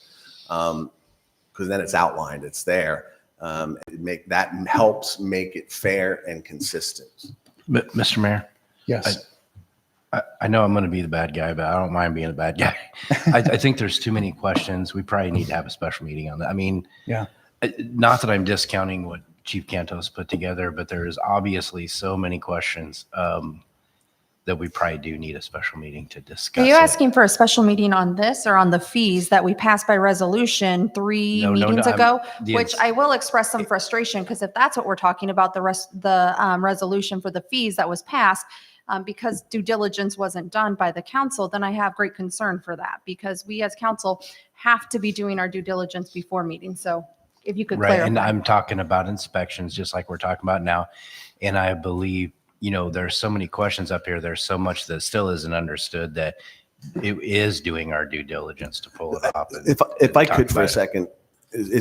Because then it's outlined, it's there. That helps make it fair and consistent. Mr. Mayor, Yes. I know I'm going to be the bad guy, but I don't mind being a bad guy. I think there's too many questions. We probably need to have a special meeting on that. I mean, Yeah. not that I'm discounting what Chief Cantos put together, but there is obviously so many questions that we probably do need a special meeting to discuss. Are you it. asking for a special meeting on this or on the fees that we passed by resolution three No, meetings I'm- ago? the Which ins- I will express some frustration because if that's what we're talking about, the resolution for the fees that was passed, because due diligence wasn't done by the council, then I have great concern for that because we as council have to be doing our due diligence before meetings. So if you could Right, and clarify. I'm talking about inspections, just like we're talking about now. And I believe, there's so many questions up here. There's so much that still isn't understood that it is doing our due diligence to pull it off. and If I talk could for a about it. second,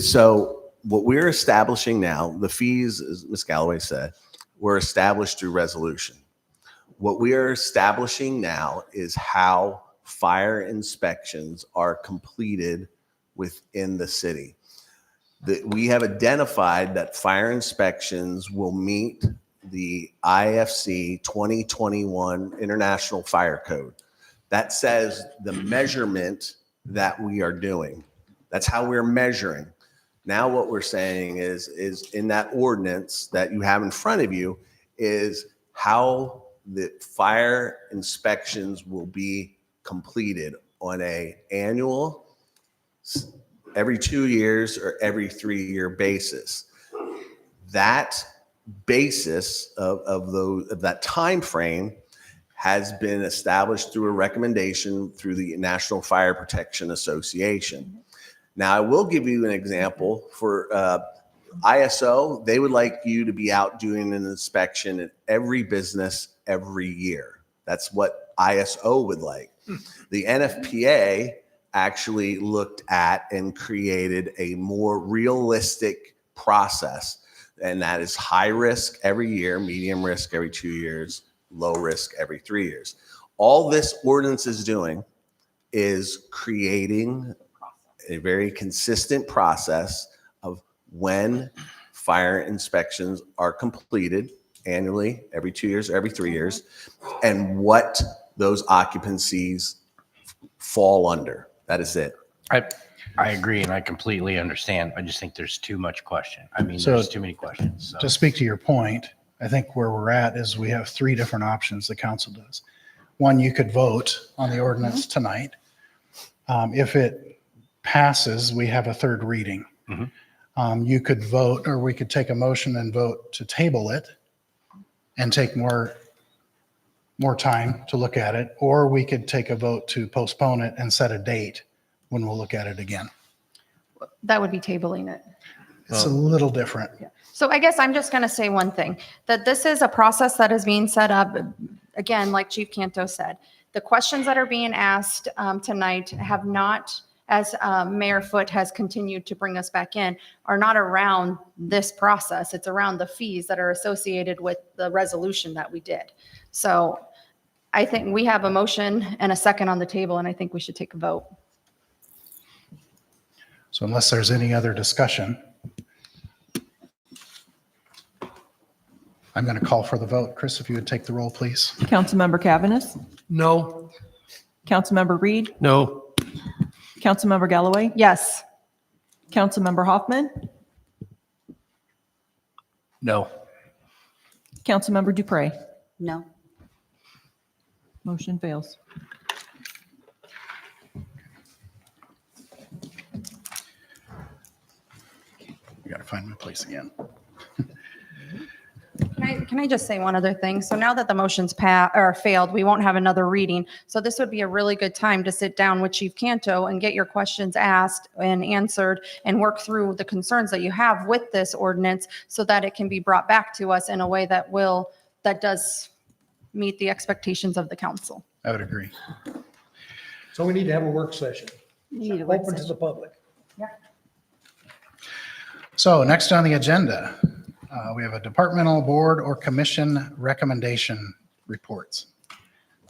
so what we're establishing now, the fees, as Ms. Galloway said, were established through resolution. What we are establishing now is how fire inspections are completed within the city. That we have identified that fire inspections will meet the IFC 2021 International Fire Code. That says the measurement that we are doing. That's how we're measuring. Now what we're saying is in that ordinance that you have in front of you is how the fire inspections will be completed on a annual, every 2 years or every 3-year basis. That basis of that time frame has been established through a recommendation through the National Fire Protection Association. Now, I will give you an example for ISO. They would like you to be out doing an inspection at every business every year. That's what ISO would like. The NFPA actually looked at and created a more realistic process, and that is high risk every year, medium risk every 2 years, low risk every 3 years. All this ordinance is doing is creating a very consistent process of when fire inspections are completed annually, every 2 years, every 3 years, and what those occupancies fall under. That is it. I agree, and I completely understand. I just think there's too much question. I mean, So- there's too many questions. So. To speak to your point, I think where we're at is we have 3 different options the council does. One, you could vote on the ordinance tonight. If it passes, we have a 3rd reading. You could vote, or we could take a motion and vote to table it and take more time to look at it, or we could take a vote to postpone it and set a date when we'll look at it again. That would be tabling it. It's a little different. So I guess I'm just going to say one thing, that this is a process that is being set up, again, like Chief Canto said. The questions that are being asked tonight have not, as Mayor Foote has continued to bring us back in, are not around this process. It's around the fees that are associated with the resolution that we did. So I think we have a motion and a second on the table, and I think we should take a vote. So unless there's any other discussion, I'm going to call for the vote. Chris, if you would take the roll, please. Councilmember Cavaness, No. Councilmember Reed, No. Councilmember Galloway, Yes. Councilmember Hoffman, No. Councilmember Dupre. No. Motion fails. I got to find my place again. Can I just say one other thing? So now that the motion's failed, we won't have another reading. So this would be a really good time to sit down with Chief Canto and get your questions asked and answered and work through the concerns that you have with this ordinance so that it can be brought back to us in a way that does meet the expectations of the council. I would agree. So we need to have a work session, You need a work open to session. the public. So next on the agenda, we have a departmental board or commission recommendation reports.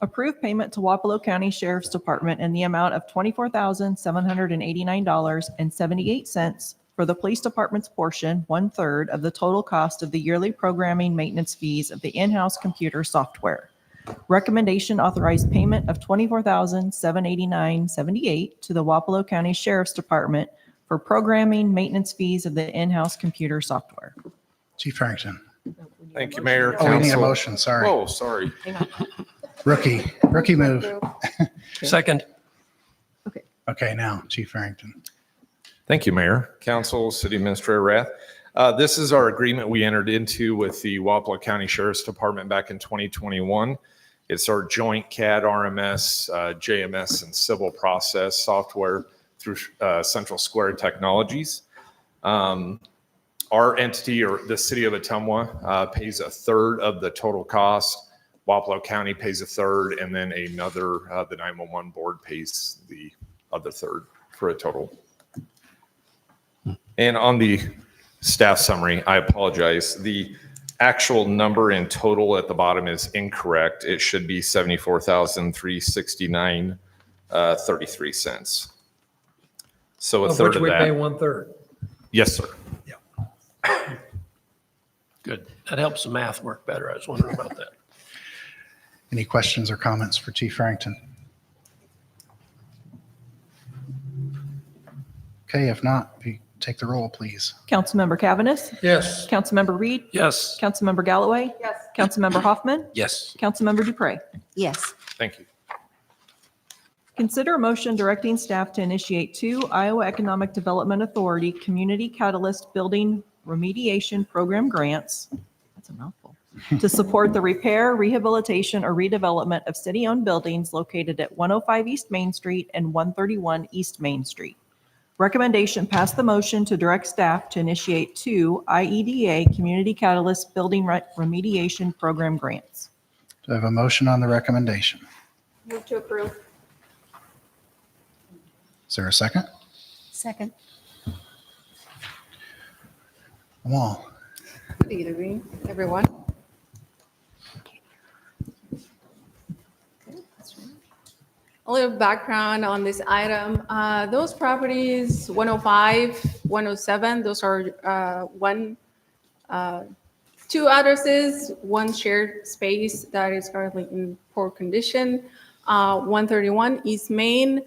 Approve payment to Wapello County Sheriff's Department in the amount of $24,789.78 for the police department's portion, 1/3 of the total cost of the yearly programming maintenance fees of the in-house computer software. Recommendation authorized payment of $24,789.78 to the Wapello County Sheriff's Department for programming maintenance fees of the in-house computer software. Chief Harrington. Thank you, Mayor. Oh, we need a Council. motion, sorry. Oh, sorry. Rookie move. Second. Okay, now, Chief Harrington. Thank you, Mayor, Council, City Administrator Rath. This is our agreement we entered into with the Wapello County Sheriff's Department back in 2021. It's our joint CAD, RMS, JMS, and civil process software through Central Square Technologies. Our entity, or the city of Ottumwa, pays 1/3 of the total cost. Wapello County pays 1/3, and then another, the 911 board pays the other 1/3 for a total. And on the staff summary, I apologize. The actual number in total at the bottom is incorrect. It should be $74,369.33. So a Of third which of we pay that. 1/3. Yes, sir. Good. That helps the math work better. I was wondering about that. Any questions or comments for Chief Harrington? Okay, if not, take the roll, please. Councilmember Cavaness? Yes. Councilmember Reed? Yes. Councilmember Galloway? Yes. Councilmember Hoffman? Yes. Councilmember Dupre? Yes. Thank you. Consider a motion directing staff to initiate 2 Iowa Economic Development Authority Community Catalyst Building Remediation Program grants. That's a mouthful. To support the repair, rehabilitation, or redevelopment of city-owned buildings located at 105 East Main Street and 131 East Main Street. Recommendation: pass the motion to direct staff to initiate 2 IEDA Community Catalyst Building Remediation Program grants. Do I have a motion on the recommendation? Move to approve. Is there a second? Second. Amal. Good evening, everyone. A little background on this item. Those properties, 105, 107, those are two addresses, one shared space that is currently in poor condition. 131 East Main.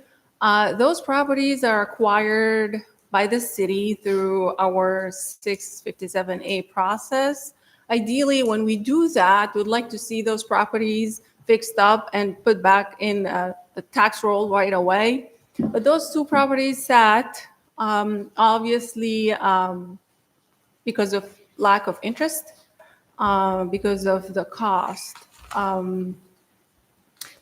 Those properties are acquired by the city through our 657A process. Ideally, when we do that, we'd like to see those properties fixed up and put back in the tax roll right away. But those 2 properties sat, obviously, because of lack of interest, because of the cost.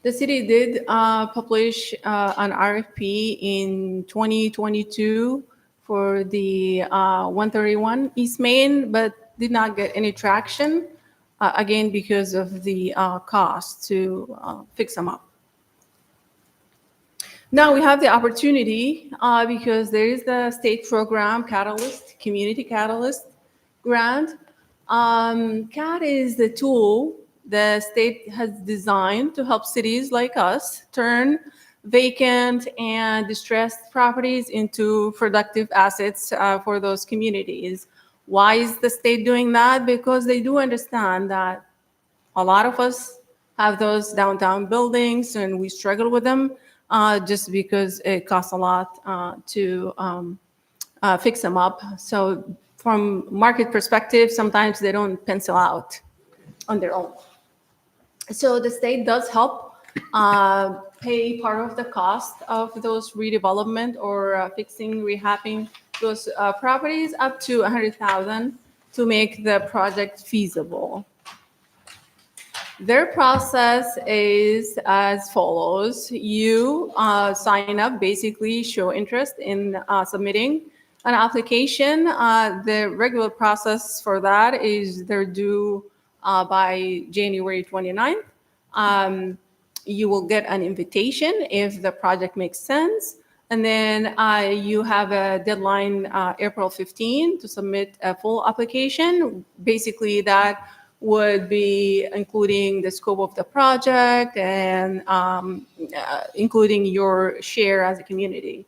The city did publish an RFP in 2022 for the 131 East Main, but did not get any traction, again, because of the cost to fix them up. Now we have the opportunity, because there is the state program Catalyst, Community Catalyst grant. CAT is the tool the state has designed to help cities like us turn vacant and distressed properties into productive assets for those communities. Why is the state doing that? Because they do understand that a lot of us have those downtown buildings and we struggle with them just because it costs a lot to fix them up. So from market perspective, sometimes they don't pencil out on their own. So the state does help pay part of the cost of those redevelopment or fixing, rehabbing those properties up to $100,000 to make the project feasible. Their process is as follows. You sign up, basically show interest in submitting an application. The regular process for that is they're due by January 29th. You will get an invitation if the project makes sense. And then you have a deadline, April 15, to submit a full application. Basically, that would be including the scope of the project and including your share as a community.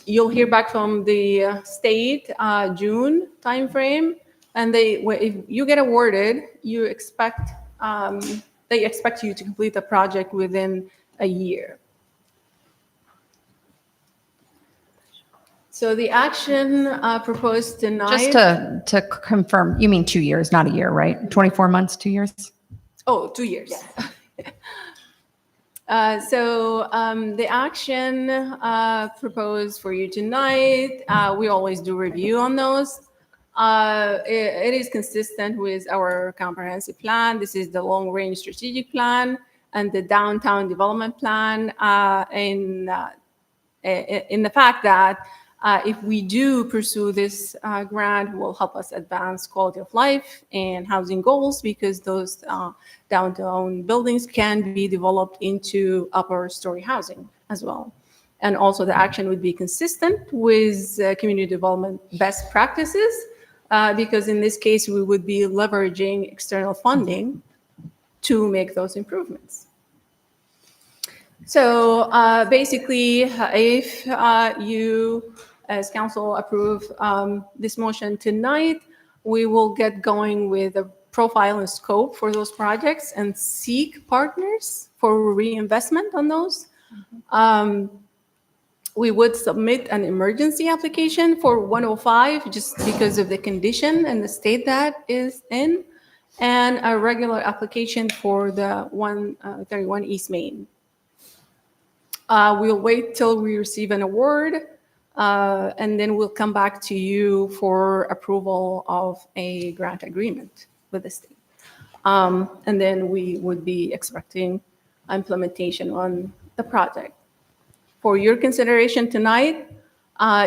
You'll hear back from the state June timeframe, and if you get awarded, you expect they expect you to complete the project within a year. So the action proposed tonight. Just to confirm, you mean 2 years, not a year, right? 24 months, 2 years? Oh, 2 years. The action proposed for you tonight, we always do review on those. It is consistent with our comprehensive plan. This is the long-range strategic plan and the downtown development plan. In the fact that if we do pursue this grant, it will help us advance quality of life and housing goals, because those downtown buildings can be developed into upper story housing as well. And also the action would be consistent with community development best practices, because in this case, we would be leveraging external funding to make those improvements. So basically, if you, as council, approve this motion tonight, we will get going with a profile and scope for those projects and seek partners for reinvestment on those. We would submit an emergency application for 105 just because of the condition and the state that is in, and a regular application for the 131 East Main. We'll wait till we receive an award, and then we'll come back to you for approval of a grant agreement with the state. And then we would be expecting implementation on the project. For your consideration tonight,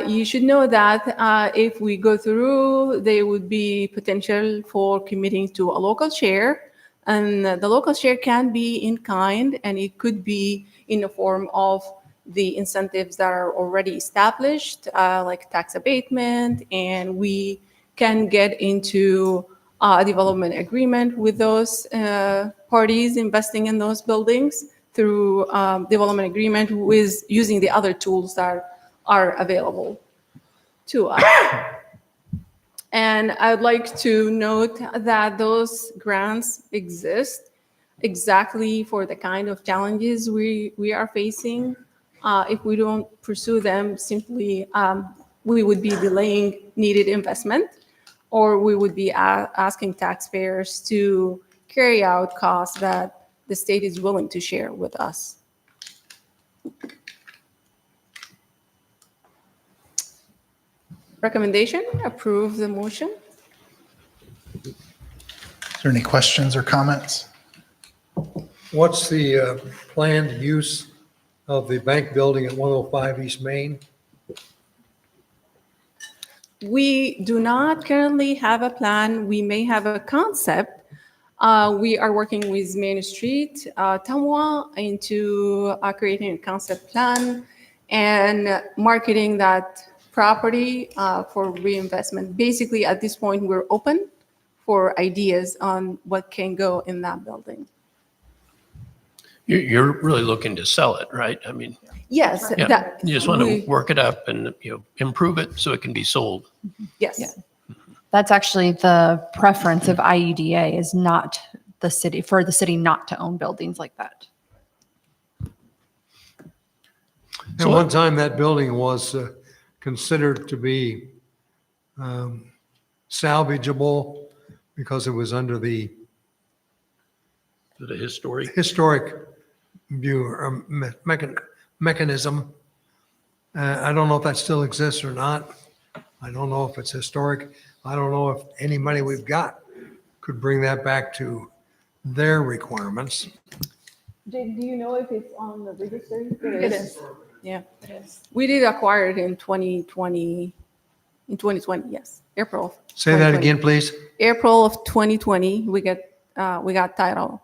you should know that if we go through, there would be potential for committing to a local share, and the local share can be in kind, and it could be in the form of the incentives that are already established, like tax abatement, and we can get into a development agreement with those parties investing in those buildings through development agreement with using the other tools that are available to us. And I'd like to note that those grants exist exactly for the kind of challenges we are facing. If we don't pursue them, simply we would be delaying needed investment, or we would be asking taxpayers to carry out costs that the state is willing to share with us. Recommendation, approve the motion. Is there any questions or comments? What's the planned use of the bank building at 105 East Main? We do not currently have a plan. We may have a concept. We are working with Main Street, Ottumwa, into creating a concept plan and marketing that property for reinvestment. Basically, at this point, we're open for ideas on what can go in that building. You're really looking to sell it, right? I mean, Yes, yeah, that you just want we- to work it up and, improve it so it can be sold. Yes. Yeah. That's actually the preference of IEDA, is not the city, for the city not to own buildings like that. At one time, that building was considered to be salvageable because it was under the The historic. historic view or mechanism. I don't know if that still exists or not. I don't know if it's historic. I don't know if any money we've got could bring that back to their requirements. Jake, do you know if it's on the registry? It is. Yeah. We did acquire it in 2020, yes, April. Say that 2020. again, please. April of 2020, we got title.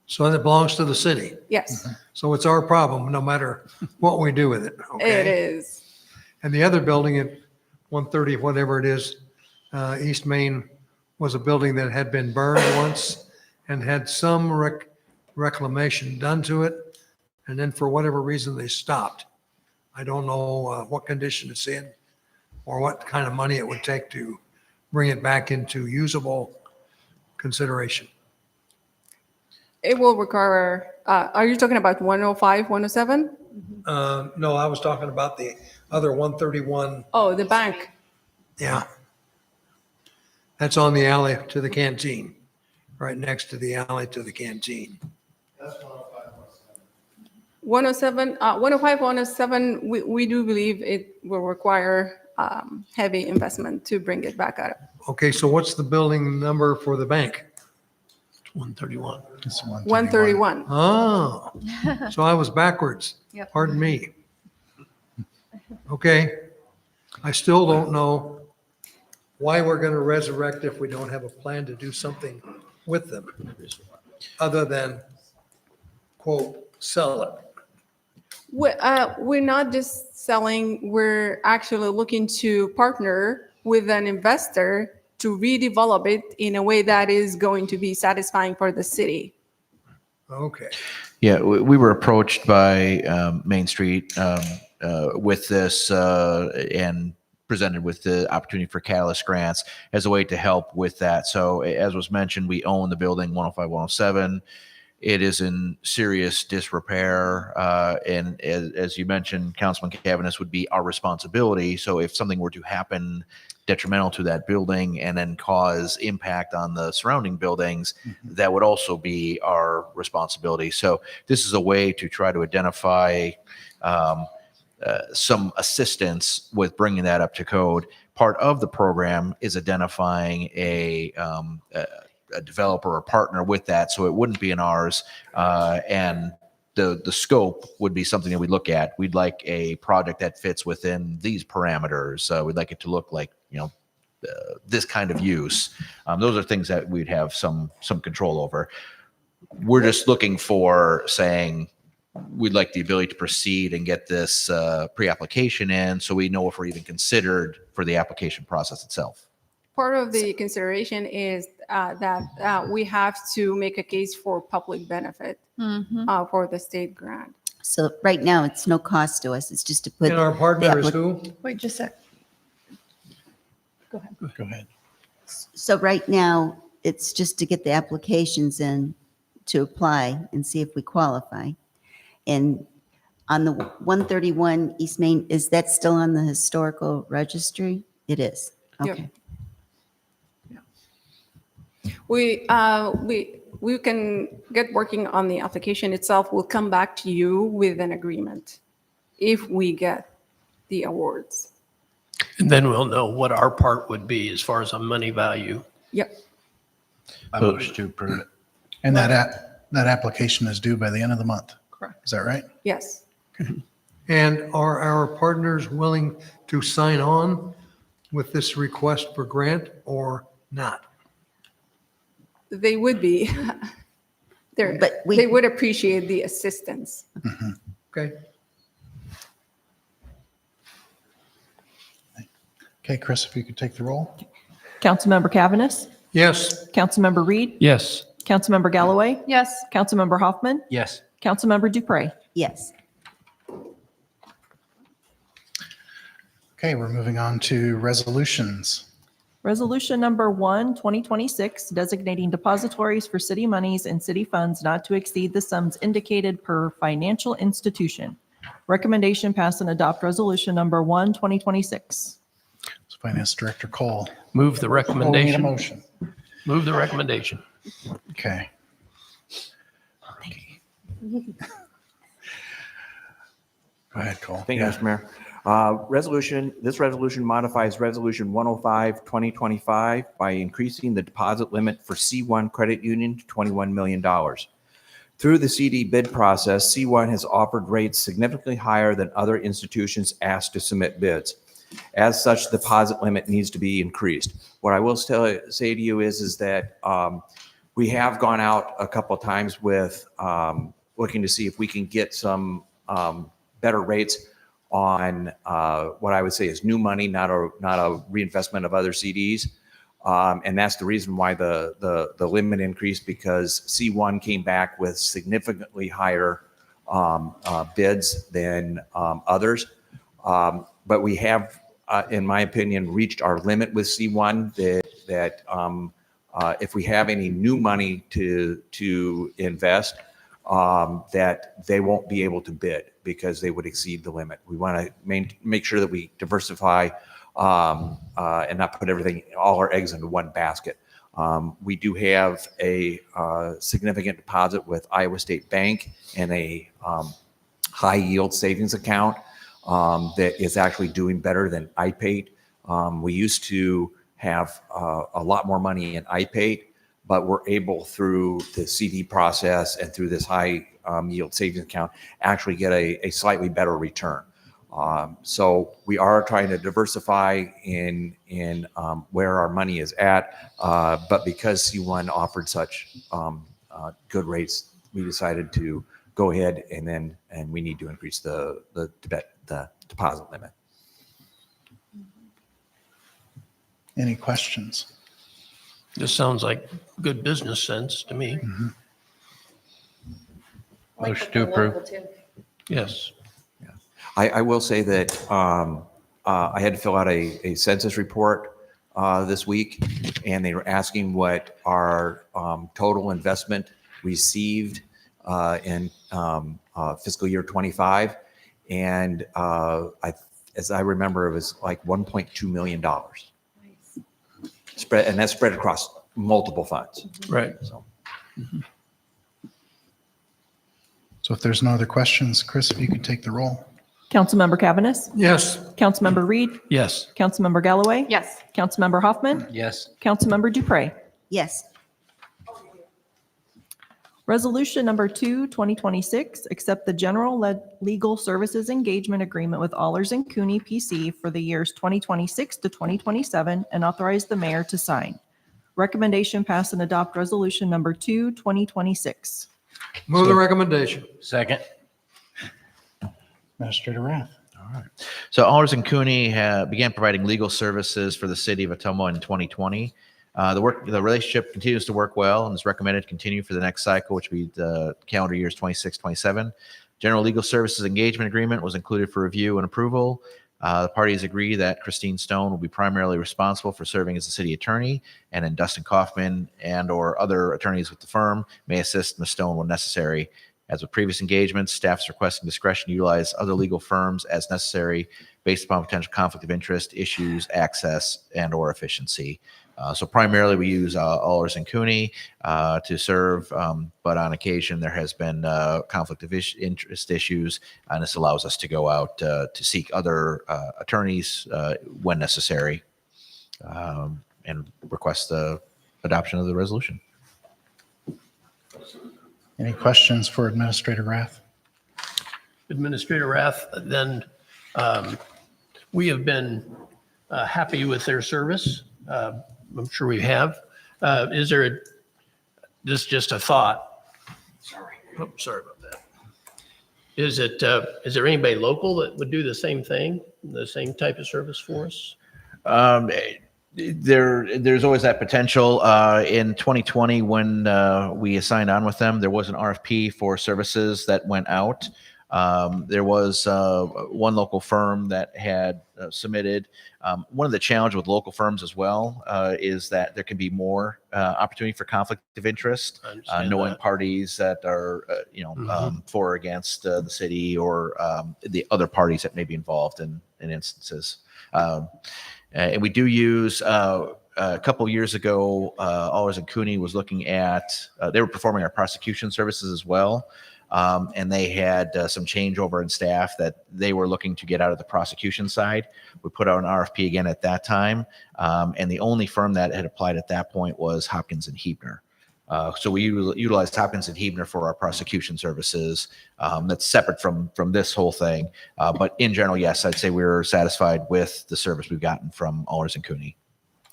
So that belongs to the city. Yes, So it's our problem, no matter what we do with it. Okay? it is. And the other building at 130, whatever it is, East Main, was a building that had been burned once and had some reclamation done to it. And then for whatever reason, they stopped. I don't know what condition it's in or what kind of money it would take to bring it back into usable consideration. It will require, are you talking about 105, 107? No, I was talking about the other 131. Oh, the bank. Yeah. That's on the alley to the canteen, right next to the alley to the canteen. 105, 107, we do believe it will require heavy investment to bring it back up. Okay, so what's the building number for the bank? 131. It's 131. Oh, so I was backwards. Yep. Pardon me. Okay. I still don't know why we're going to resurrect if we don't have a plan to do something with them, other than, quote, sell it. We're not just selling, we're actually looking to partner with an investor to redevelop it in a way that is going to be satisfying for the city. Okay. Yeah, we were approached by Main Street with this and presented with the opportunity for Catalyst grants as a way to help with that. So as was mentioned, we own the building 105, 107. It is in serious disrepair. And as you mentioned, Councilman Cavaness, would be our responsibility. So if something were to happen detrimental to that building and then cause impact on the surrounding buildings, that would also be our responsibility. So this is a way to try to identify some assistance with bringing that up to code. Part of the program is identifying a developer or partner with that, so it wouldn't be in ours. And the scope would be something that we look at. We'd like a project that fits within these parameters. We'd like it to look like, this kind of use. Those are things that we'd have some control over. We're just looking for saying we'd like the ability to proceed and get this pre-application in, so we know if we're even considered for the application process itself. Part of the consideration is that we have to make a case for public benefit for the state grant. So right now, it's no cost to us. It's just to put. And our partner is who? Wait, just a sec. Go ahead. Go ahead. So right now, it's just to get the applications in to apply and see if we qualify. And on the 131 East Main, is that still on the historical registry? It is. Yep. Okay. We can get working on the application itself. We'll come back to you with an agreement if we get the awards. And then we'll know what our part would be as far as a money value. Yep. I motion to approve it. And that application is due by the end of the month. Correct. Is that right? Yes. And are our partners willing to sign on with this request for grant or not? They would be. But They would appreciate the assistance. Okay. Okay, Chris, if you could take the roll. Councilmember Cavaness, Yes. Councilmember Reed, Yes. Councilmember Galloway, Yes. Councilmember Hoffman, Yes. Councilmember Dupre. Yes. Okay, we're moving on to resolutions. Resolution number 1, 2026, designating depositories for city monies and city funds not to exceed the sums indicated per financial institution. Recommendation pass and adopt resolution number 1, 2026. So Finance Director Cole. Move the Oh, we need a recommendation. motion. Move the recommendation. Okay. Go ahead, Cole. Thank you, Yeah. Mr. Mayor. This resolution modifies Resolution 105, 2025 by increasing the deposit limit for C1 Credit Union to $21 million. Through the CD bid process, C1 has offered rates significantly higher than other institutions asked to submit bids. As such, the deposit limit needs to be increased. What I will say to you is that we have gone out a couple of times with looking to see if we can get some better rates on what I would say is new money, not a reinvestment of other CDs. And that's the reason why the limit increased, because C1 came back with significantly higher bids than others. But we have, in my opinion, reached our limit with C1 that if we have any new money to invest, that they won't be able to bid because they would exceed the limit. We want to make sure that we diversify and not put all our eggs into one basket. We do have a significant deposit with Iowa State Bank and a high yield savings account that is actually doing better than IPATE. We used to have a lot more money in IPATE, but we're able through the CD process and through this high yield savings account actually get a slightly better return. So we are trying to diversify in where our money is at, but because C1 offered such good rates, we decided to go ahead and we need to increase the deposit limit. Any questions? This sounds like good business sense to me. Motion to approve. Yes. I will say that I had to fill out a census report this week, and they were asking what our total investment received in fiscal year 25. And as I remember, it was like $1.2 million. And that's spread across multiple funds. Right. So if there's no other questions, Chris, if you could take the roll. Councilmember Cavaness? Yes. Councilmember Reed? Yes. Councilmember Galloway? Yes. Councilmember Hoffman? Yes. Councilmember Dupre? Yes. Resolution number 2, 2026, accept the general legal services engagement agreement with Allers and Cooney PC for the years 2026 to 2027 and authorize the mayor to sign. Recommendation pass and adopt resolution number 2, 2026. Move the recommendation. Second. Administrator Rath. All right. So Allers and Cooney began providing legal services for the city of Ottumwa in 2020. The relationship continues to work well and is recommended to continue for the next cycle, which will be the calendar years 26, 27. General legal services engagement agreement was included for review and approval. The parties agree that Christine Stone will be primarily responsible for serving as the city attorney, and then Dustin Kaufman and or other attorneys with the firm may assist Ms. Stone when necessary. As with previous engagements, staff is requesting discretion to utilize other legal firms as necessary based upon potential conflict of interest, issues, access, and or efficiency. So primarily we use Allers and Cooney to serve, but on occasion there has been conflict of interest issues, and this allows us to go out to seek other attorneys when necessary and request the adoption of the resolution. Any questions for Administrator Rath? Administrator Rath, then we have been happy with their service. I'm sure we have. Is there just a thought? Sorry. Oh, sorry about that. Is there anybody local that would do the same thing, the same type of service for us? There's always that potential. In 2020, when we signed on with them, there was an RFP for services that went out. There was one local firm that had submitted. One of the challenges with local firms as well is that there can be more opportunity for conflict of interest, knowing parties that are, for or against the city or the other parties that may be involved in instances. And we do use a couple years ago, Allers and Cooney was looking at, they were performing our prosecution services as well. And they had some changeover in staff that they were looking to get out of the prosecution side. We put out an RFP again at that time. And the only firm that had applied at that point was Hopkins and Hebner. So we utilized Hopkins and Hebner for our prosecution services. That's separate from this whole thing. But in general, yes, I'd say we're satisfied with the service we've gotten from Allers and Cooney.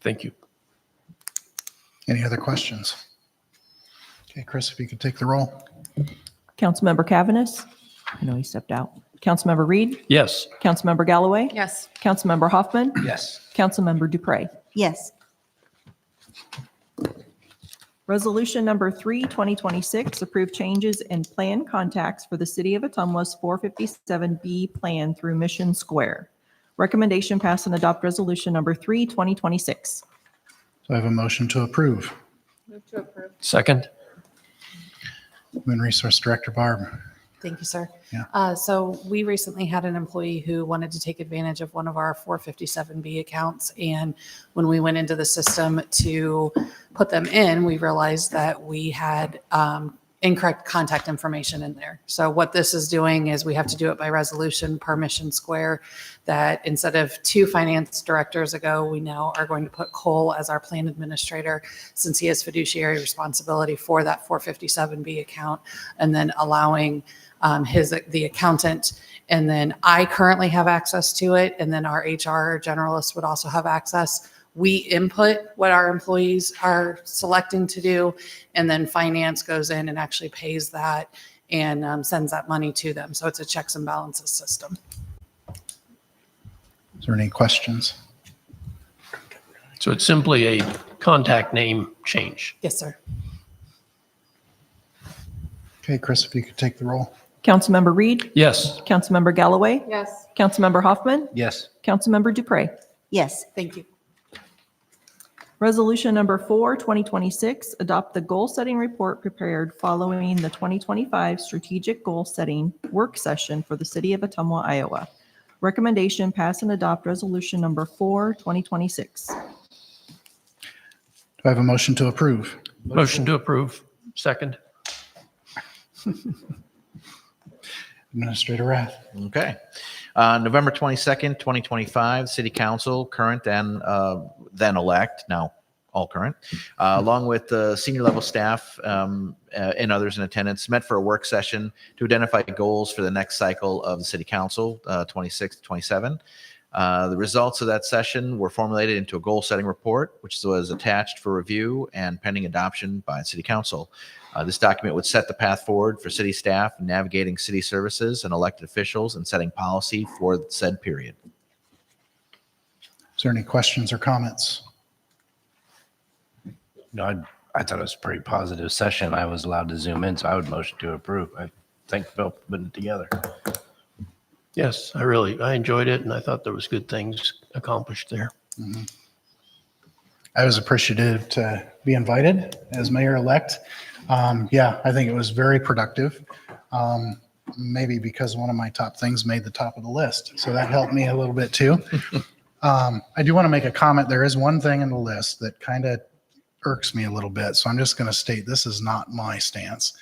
Thank you. Any other questions? Okay, Chris, if you could take the roll. Councilmember Cavaness? I know he stepped out. Councilmember Reed? Yes. Councilmember Galloway? Yes. Councilmember Hoffman? Yes. Councilmember Dupre? Yes. Resolution number 3, 2026, approve changes in plan contacts for the City of Ottumwa's 457B plan through Mission Square. Recommendation pass and adopt resolution number 3, 2026. So I have a motion to approve. Move to approve. Second. Human Resource Director Barb. Thank you, sir. Yeah. So we recently had an employee who wanted to take advantage of one of our 457B accounts. And when we went into the system to put them in, we realized that we had incorrect contact information in there. So what this is doing is we have to do it by resolution per Mission Square, that instead of 2 finance directors ago, we now are going to put Cole as our plan administrator, since he has fiduciary responsibility for that 457B account, and then allowing the accountant. And then I currently have access to it. And then our HR generalist would also have access. We input what our employees are selecting to do, and then finance goes in and actually pays that and sends that money to them. So it's a checks and balances system. Is there any questions? So it's simply a contact name change. Yes, sir. Okay, Chris, if you could take the roll. Councilmember Reed, Yes. Councilmember Galloway, Yes. Councilmember Hoffman, Yes. Councilmember Dupre. Yes. Thank you. Resolution number 4, 2026, adopt the goal-setting report prepared following the 2025 strategic goal-setting work session for the City of Ottumwa, Iowa. Recommendation pass and adopt resolution number 4, 2026. Do I have a motion to approve? Motion to approve. Second. Administrator Rath. Okay. November 22nd, 2025, City Council, current and then-elect, now all current, along with the senior level staff and others in attendance, met for a work session to identify goals for the next cycle of the City Council, 26 to 27. The results of that session were formulated into a goal-setting report, which was attached for review and pending adoption by City Council. This document would set the path forward for city staff in navigating city services and elected officials and setting policy for said period. Is there any questions or comments? No, I thought it was a pretty positive session. I was allowed to zoom in, so I would motion to approve. I thank Phil for putting it together. Yes, I enjoyed it, and I thought there was good things accomplished there. Mhm. I was appreciative to be invited as mayor-elect. Yeah, I think it was very productive. Maybe because one of my top things made the top of the list. So that helped me a little bit too. I do want to make a comment. There is one thing in the list that kind of irks me a little bit. So I'm just going to state this is not my stance.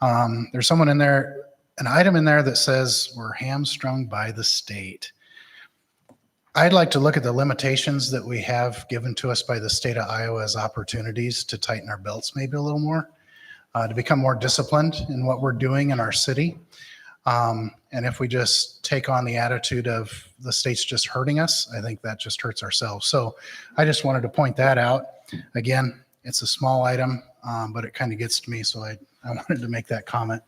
There's someone in there, an item in there that says we're hamstrung by the state. I'd like to look at the limitations that we have given to us by the state of Iowa as opportunities to tighten our belts maybe a little more, to become more disciplined in what we're doing in our city. And if we just take on the attitude of the state's just hurting us, I think that just hurts ourselves. So I just wanted to point that out. Again, it's a small item, but it kind of gets to me. So I wanted to make that comment.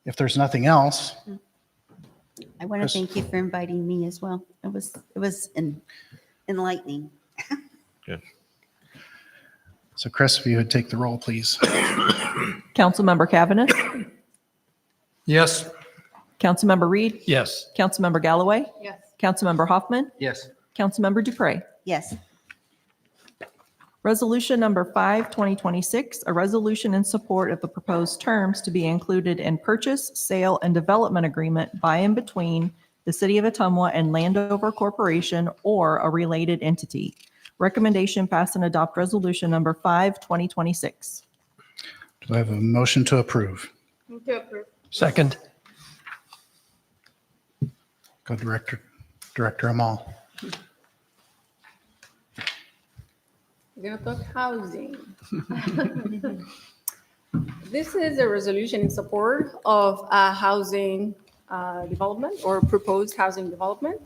If there's nothing else. I want to thank you for inviting me as well. It was enlightening. Good. So Chris, if you would take the roll, please. Councilmember Cavanagh, Yes. Councilmember Reed, Yes. Councilmember Galloway, Yes. Councilmember Hoffman, Yes. Councilmember Dupre. Yes. Resolution number 5, 2026, a resolution in support of the proposed terms to be included in purchase, sale, and development agreement by and between the City of Ottumwa and Landover Corporation or a related entity. Recommendation pass and adopt resolution number 5, 2026. Do I have a motion to approve? Move to approve. Second. Go Director Amal. We're going to talk housing. This is a resolution in support of housing development or proposed housing development.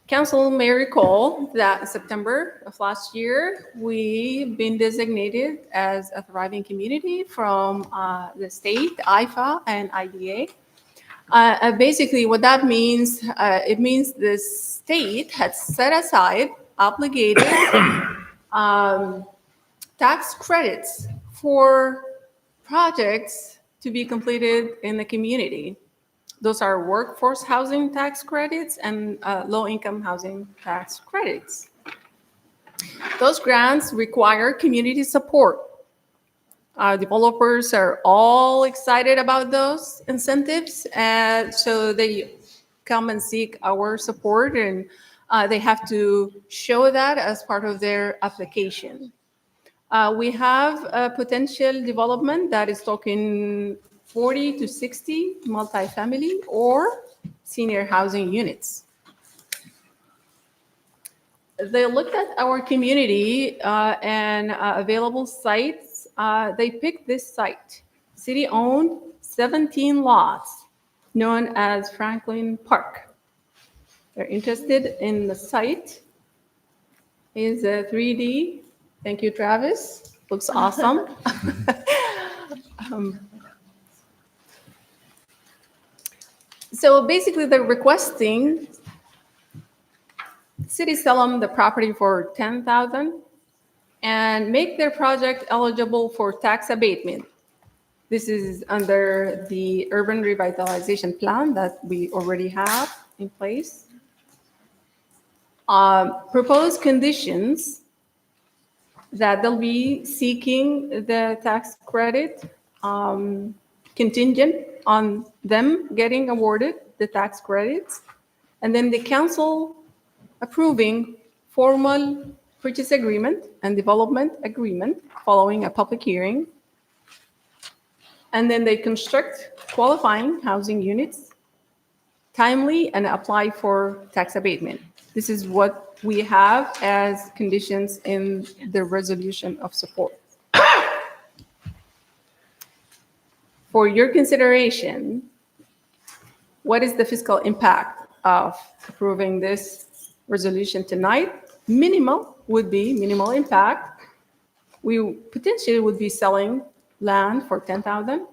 Council may recall that September of last year, we've been designated as a thriving community from the state, IFA and IDA. Basically, what that means, it means the state had set aside, obligated tax credits for projects to be completed in the community. Those are workforce housing tax credits and low-income housing tax credits. Those grants require community support. Developers are all excited about those incentives, and so they come and seek our support, and they have to show that as part of their application. We have a potential development that is talking 40 to 60 multifamily or senior housing units. They looked at our community and available sites. They picked this site, city-owned, 17 lots, known as Franklin Park. They're interested in the site. Is a 3D. Thank you, Travis. Looks awesome. So basically, they're requesting city sell them the property for $10,000 and make their project eligible for tax abatement. This is under the urban revitalization plan that we already have in place. Proposed conditions that they'll be seeking the tax credit contingent on them getting awarded the tax credits, and then the council approving formal purchase agreement and development agreement following a public hearing. And then they construct qualifying housing units timely and apply for tax abatement. This is what we have as conditions in the resolution of support. For your consideration, what is the fiscal impact of approving this resolution tonight? Minimal impact. We potentially would be selling land for $10,000,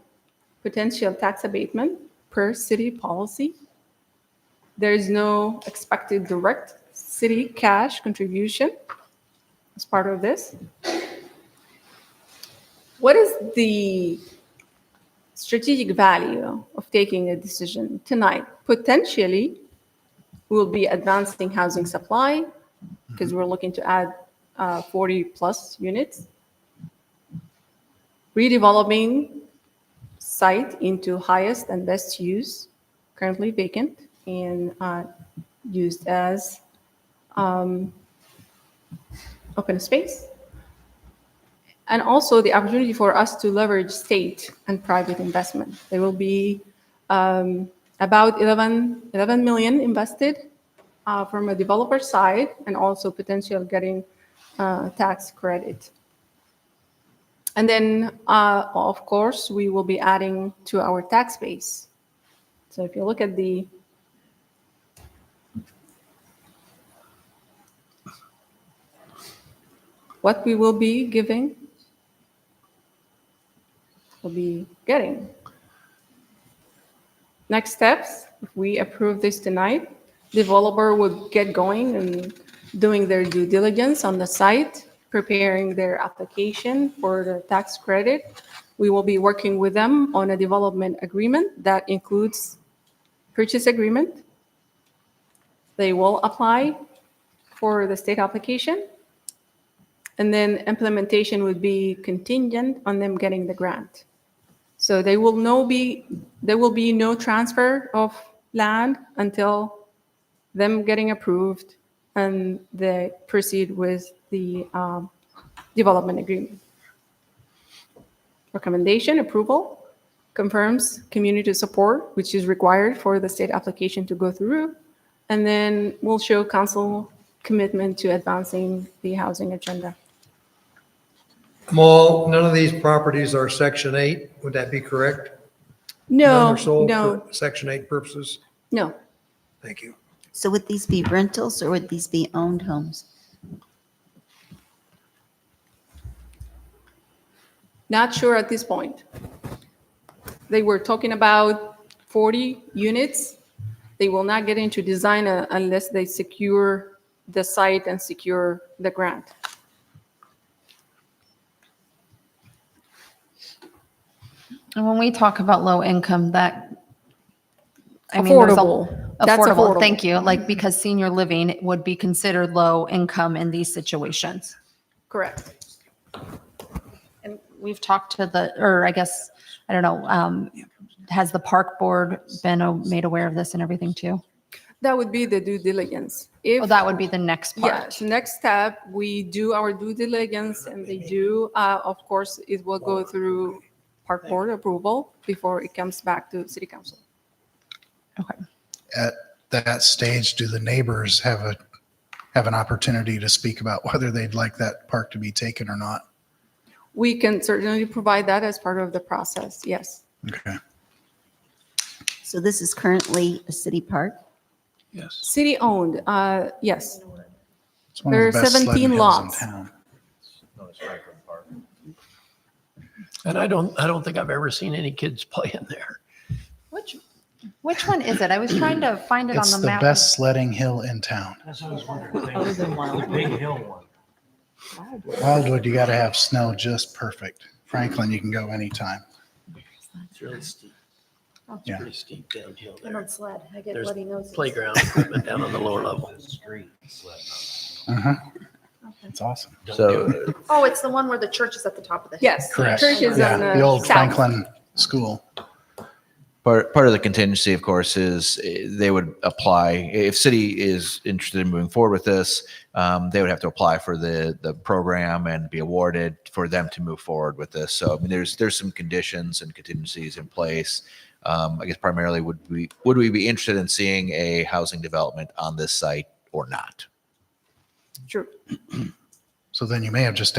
potential tax abatement per city policy. There is no expected direct city cash contribution as part of this. What is the strategic value of taking a decision tonight? Potentially, we'll be advancing housing supply because we're looking to add 40 plus units. Redeveloping site into highest and best use, currently vacant and used as open space. And also the opportunity for us to leverage state and private investment. There will be about 11 million invested from a developer side and also potential getting tax credit. And then, of course, we will be adding to our tax base. So if you look at what we will be giving, we'll be getting. Next steps, if we approve this tonight, developer would get going and doing their due diligence on the site, preparing their application for the tax credit. We will be working with them on a development agreement that includes purchase agreement. They will apply for the state application. And then implementation would be contingent on them getting the grant. So there will be no transfer of land until them getting approved and they proceed with the development agreement. Recommendation approval confirms community support, which is required for the state application to go through, and then we'll show council commitment to advancing the housing agenda. None of these properties are Section 8. Would that be correct? None No, are sold no, for Section 8 purposes? no. Thank you. So would these be rentals or would these be owned homes? Not sure at this point. They were talking about 40 units. They will not get into design unless they secure the site and secure the grant. And when we talk about low income, that, I mean, there's Affordable. That's affordable, affordable. thank you. Like, because senior living would be considered low income in these situations. Correct. And we've talked to or I guess, I don't know, has the park board been made aware of this and everything too? That would be the due diligence. Oh, that would be the next part. Yes, next step, we do our due diligence and they do, of course, it will go through park board approval before it comes back to city council. Okay. At that stage, do the neighbors have an opportunity to speak about whether they'd like that park to be taken or not? We can certainly provide that as part of the process, yes. Okay. So this is currently a city park? Yes. City owned, yes. It's one of There are the best sledding 17 hills lots. in town. And I don't think I've ever seen any kids playing there. Which one is it? I was trying to find it on It's the the map. best sledding hill in town. That's what I was wondering. The big hill one. Wildwood, you got to have snow just perfect. Franklin, you can go anytime. It's really steep. It's Yeah. pretty steep downhill I there. don't sled. I get There's bloody noses. playground equipment down on the lower level. Uh-huh. It's awesome. So Oh, it's the one where the church is at the top of the hill. Yes. Correct. Church is Yeah, on the old south. Franklin School. part of the contingency, of course, is they would apply, if city is interested in moving forward with this, they would have to apply for the program and be awarded for them to move forward with this. So, I mean, there's some conditions and contingencies in place. I guess primarily, would we be interested in seeing a housing development on this site or not? True. So then you may have just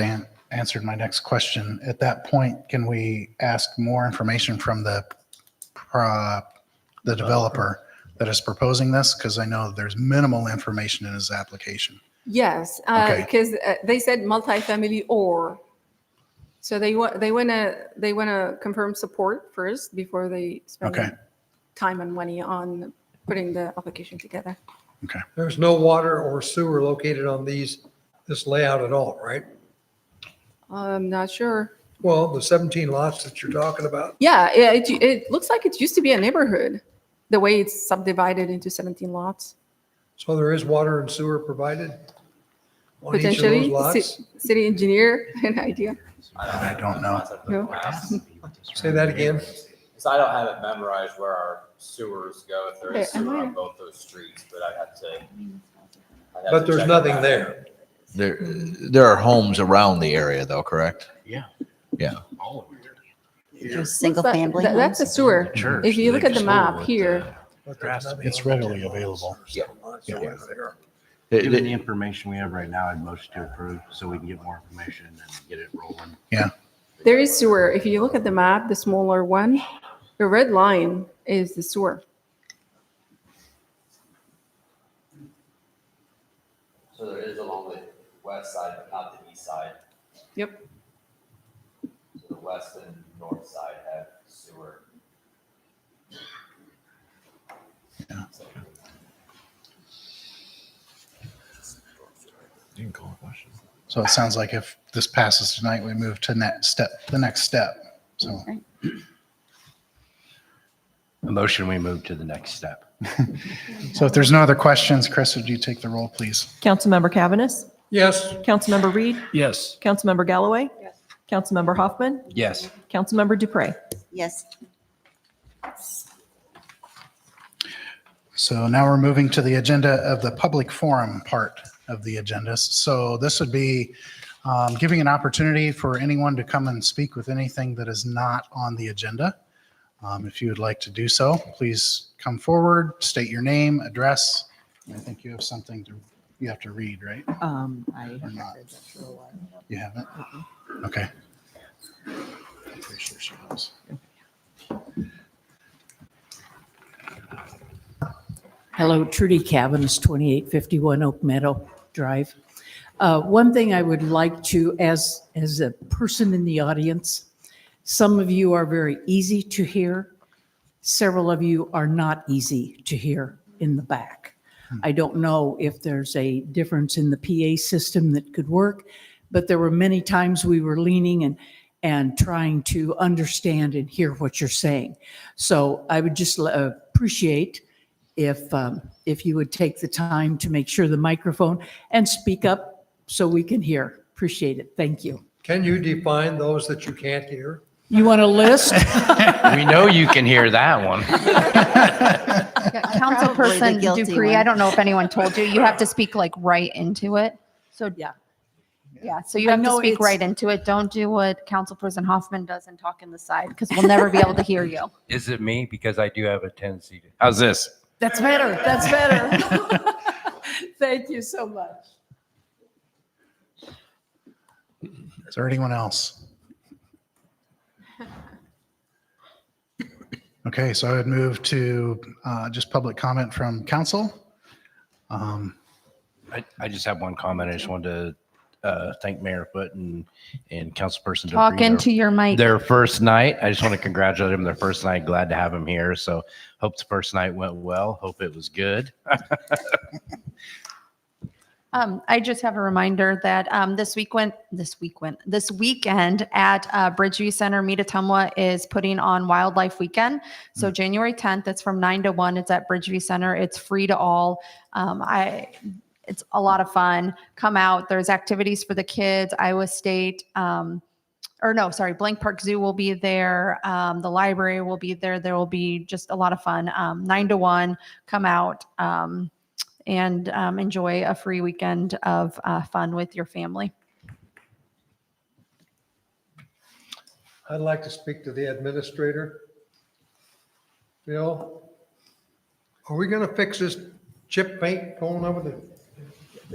answered my next question. At that point, can we ask more information from the developer that is proposing this? Because I know there's minimal information in his application. Yes, Okay. because they said multifamily or. So they want to confirm support first before they spend Okay. time and money on putting the application together. Okay. There's no water or sewer located on this layout at all, right? I'm not sure. Well, the 17 lots that you're talking about. Yeah, it looks like it used to be a neighborhood, the way it's subdivided into 17 lots. So there is water and sewer provided on each of those Potentially, lots? city engineer, an idea. I don't know. No? Say that again. So I don't have it memorized where our sewers go, if there is Okay, am sewer I- on both those streets, but I'd have to. But there's nothing there. There are homes around the area, though, correct? Yeah. Yeah. There's single family That's a homes? sewer. Church, If you look they at the just map roll with here, But there's nothing It's on readily available. Yeah. there. Given the information we have right now, I'd motion to approve so we can get more information and get it rolling. Yeah. there is sewer. If you look at the map, the smaller one, the red line is the sewer. So there is along the west side, but not the east side. Yep. So the west and north side have sewer. So it sounds like if this passes tonight, we move to the next step. So, A motion, we move to the next step. so if there's no other questions, Chris, would you take the roll, please? Councilmember Cavaness? Yes. Councilmember Reed? Yes. Councilmember Galloway? Yes. Councilmember Hoffman? Yes. Councilmember Dupre? Yes. So now we're moving to the agenda of the public forum part of the agenda. So this would be giving an opportunity for anyone to come and speak with anything that is not on the agenda. If you would like to do so, please come forward, state your name, address. I think you have something you have to read, right? I Or have not? read that for a while. You haven't? Okay. Pretty sure she has. Hello, Trudy Cavaness, 2851 Oak Meadow Drive. One thing I would like to, as a person in the audience, some of you are very easy to hear. Several of you are not easy to hear in the back. I don't know if there's a difference in the PA system that could work, but there were many times we were leaning and trying to understand and hear what you're saying. So I would just appreciate if you would take the time to make sure the microphone and speak up so we can hear. Appreciate it. Thank you. Can you define those that you can't hear? You want a list? We know you can hear that one. Yeah, Probably the Councilperson guilty Dupree, one. I don't know if anyone told you, you have to speak like right into it. So, yeah, so you I have to know speak it's- right into it. Don't do what Councilperson Hoffman does and talk in the side, because we'll never be able to hear you. Is it me? Because I do have a tendency to. How's this? That's better. That's better. Thank you so much. Is there anyone else? Okay, so I would move to just public comment from council. I just have one comment. I just wanted to thank Mayor Foote and Councilperson Talk Dupree. into your mic. Their first night. I just want to congratulate them. Their first night. Glad to have them here. So hope the first night went well. Hope it was good. I just have a reminder that this weekend at Bridgeview Center, Meet Ottumwa is putting on Wildlife Weekend. So January 10th, it's from 9 to 1. It's at Bridgeview Center. It's free to all. It's a lot of fun. Come out. There's activities for the kids. Iowa State, Blank Park Zoo will be there. The library will be there. There will be just a lot of fun. 9 to 1. Come out. And enjoy a free weekend of fun with your family. I'd like to speak to the administrator. Bill, are we going to fix this chip paint going over the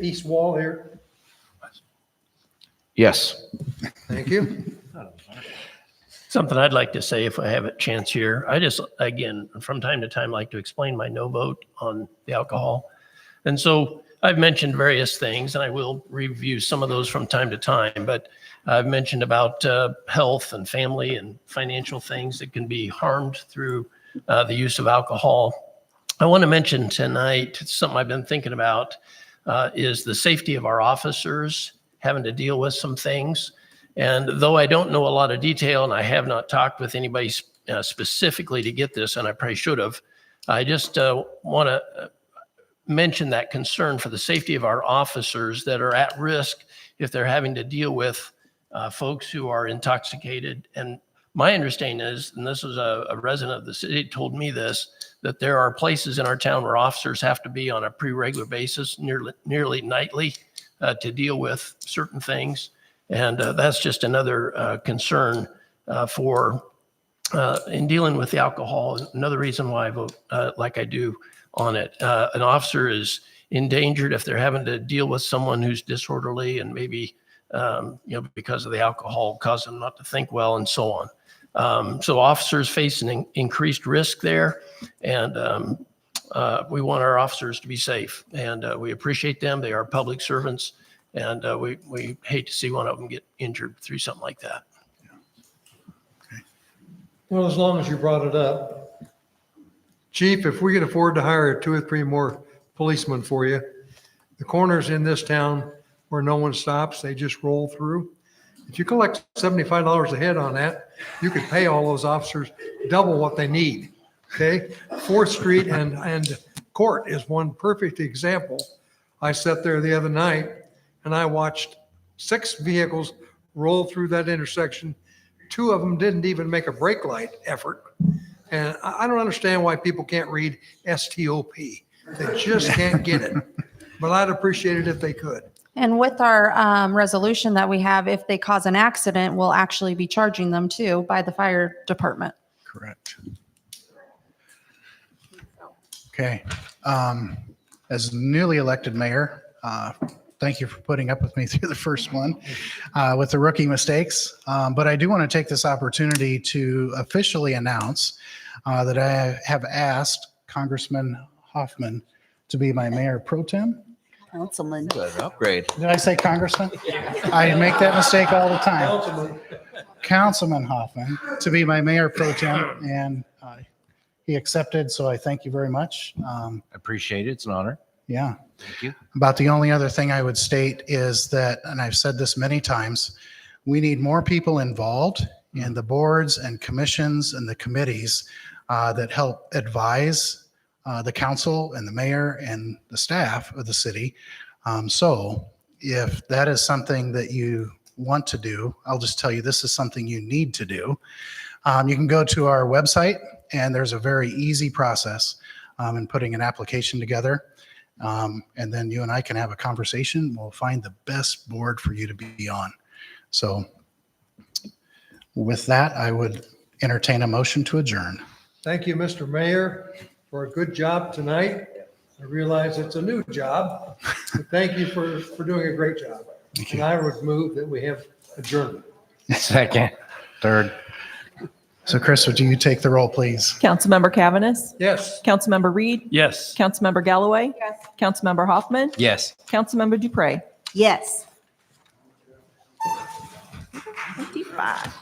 east wall here? Yes. Thank you. Something I'd like to say if I have a chance here. I just, again, from time to time, like to explain my no vote on the alcohol. And so I've mentioned various things, and I will review some of those from time to time, but I've mentioned about health and family and financial things that can be harmed through the use of alcohol. I want to mention tonight, something I've been thinking about is the safety of our officers having to deal with some things. And though I don't know a lot of detail, and I have not talked with anybody specifically to get this, and I probably should have, I just want to mention that concern for the safety of our officers that are at risk if they're having to deal with folks who are intoxicated. And my understanding is, and this is a resident of the city told me this, that there are places in our town where officers have to be on a pretty regular basis, nearly nightly, to deal with certain things. And that's just another concern for in dealing with the alcohol. Another reason why I vote like I do on it. An officer is endangered if they're having to deal with someone who's disorderly and maybe, because of the alcohol cause them not to think well and so on. So officers face an increased risk there, and we want our officers to be safe, and we appreciate them. They are public servants, and we hate to see one of them get injured through something like that. Well, as long as you brought it up. Chief, if we could afford to hire 2 or 3 more policemen for you, the corners in this town where no one stops, they just roll through. If you collect $75 a head on that, you could pay all those officers double what they need. Okay? 4th Street and Court is one perfect example. I sat there the other night and I watched 6 vehicles roll through that intersection. 2 of them didn't even make a brake light effort. And I don't understand why people can't read STOP. They just can't get it. But I'd appreciate it if they could. And with our resolution that we have, if they cause an accident, we'll actually be charging them too by the fire department. Correct. Okay. As newly elected mayor, thank you for putting up with me through the first one with the rookie mistakes. But I do want to take this opportunity to officially announce that I have asked Congressman Hoffman to be my mayor pro tem. Councilman. Good upgrade. Did I say Congressman? I make that mistake all the time. Councilman Hoffman to be my mayor pro tem, and he accepted, so I thank you very much. Appreciate it. It's an honor. Yeah. Thank you. About the only other thing I would state is that, and I've said this many times, we need more people involved in the boards and commissions and the committees that help advise the council and the mayor and the staff of the city. So if that is something that you want to do, I'll just tell you this is something you need to do. You can go to our website, and there's a very easy process in putting an application together. And then you and I can have a conversation. We'll find the best board for you to be on. So with that, I would entertain a motion to adjourn. Thank you, Mr. Mayor, for a good job tonight. I realize it's a new job, but thank you for doing a great job. And I would move that we have adjournment. Second, third. So Chris, would you take the roll, please? Councilmember Cavaness? Yes. Councilmember Reed? Yes. Councilmember Galloway? Yes. Councilmember Hoffman? Yes. Councilmember Dupre? Yes. 25.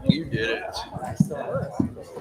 You did it.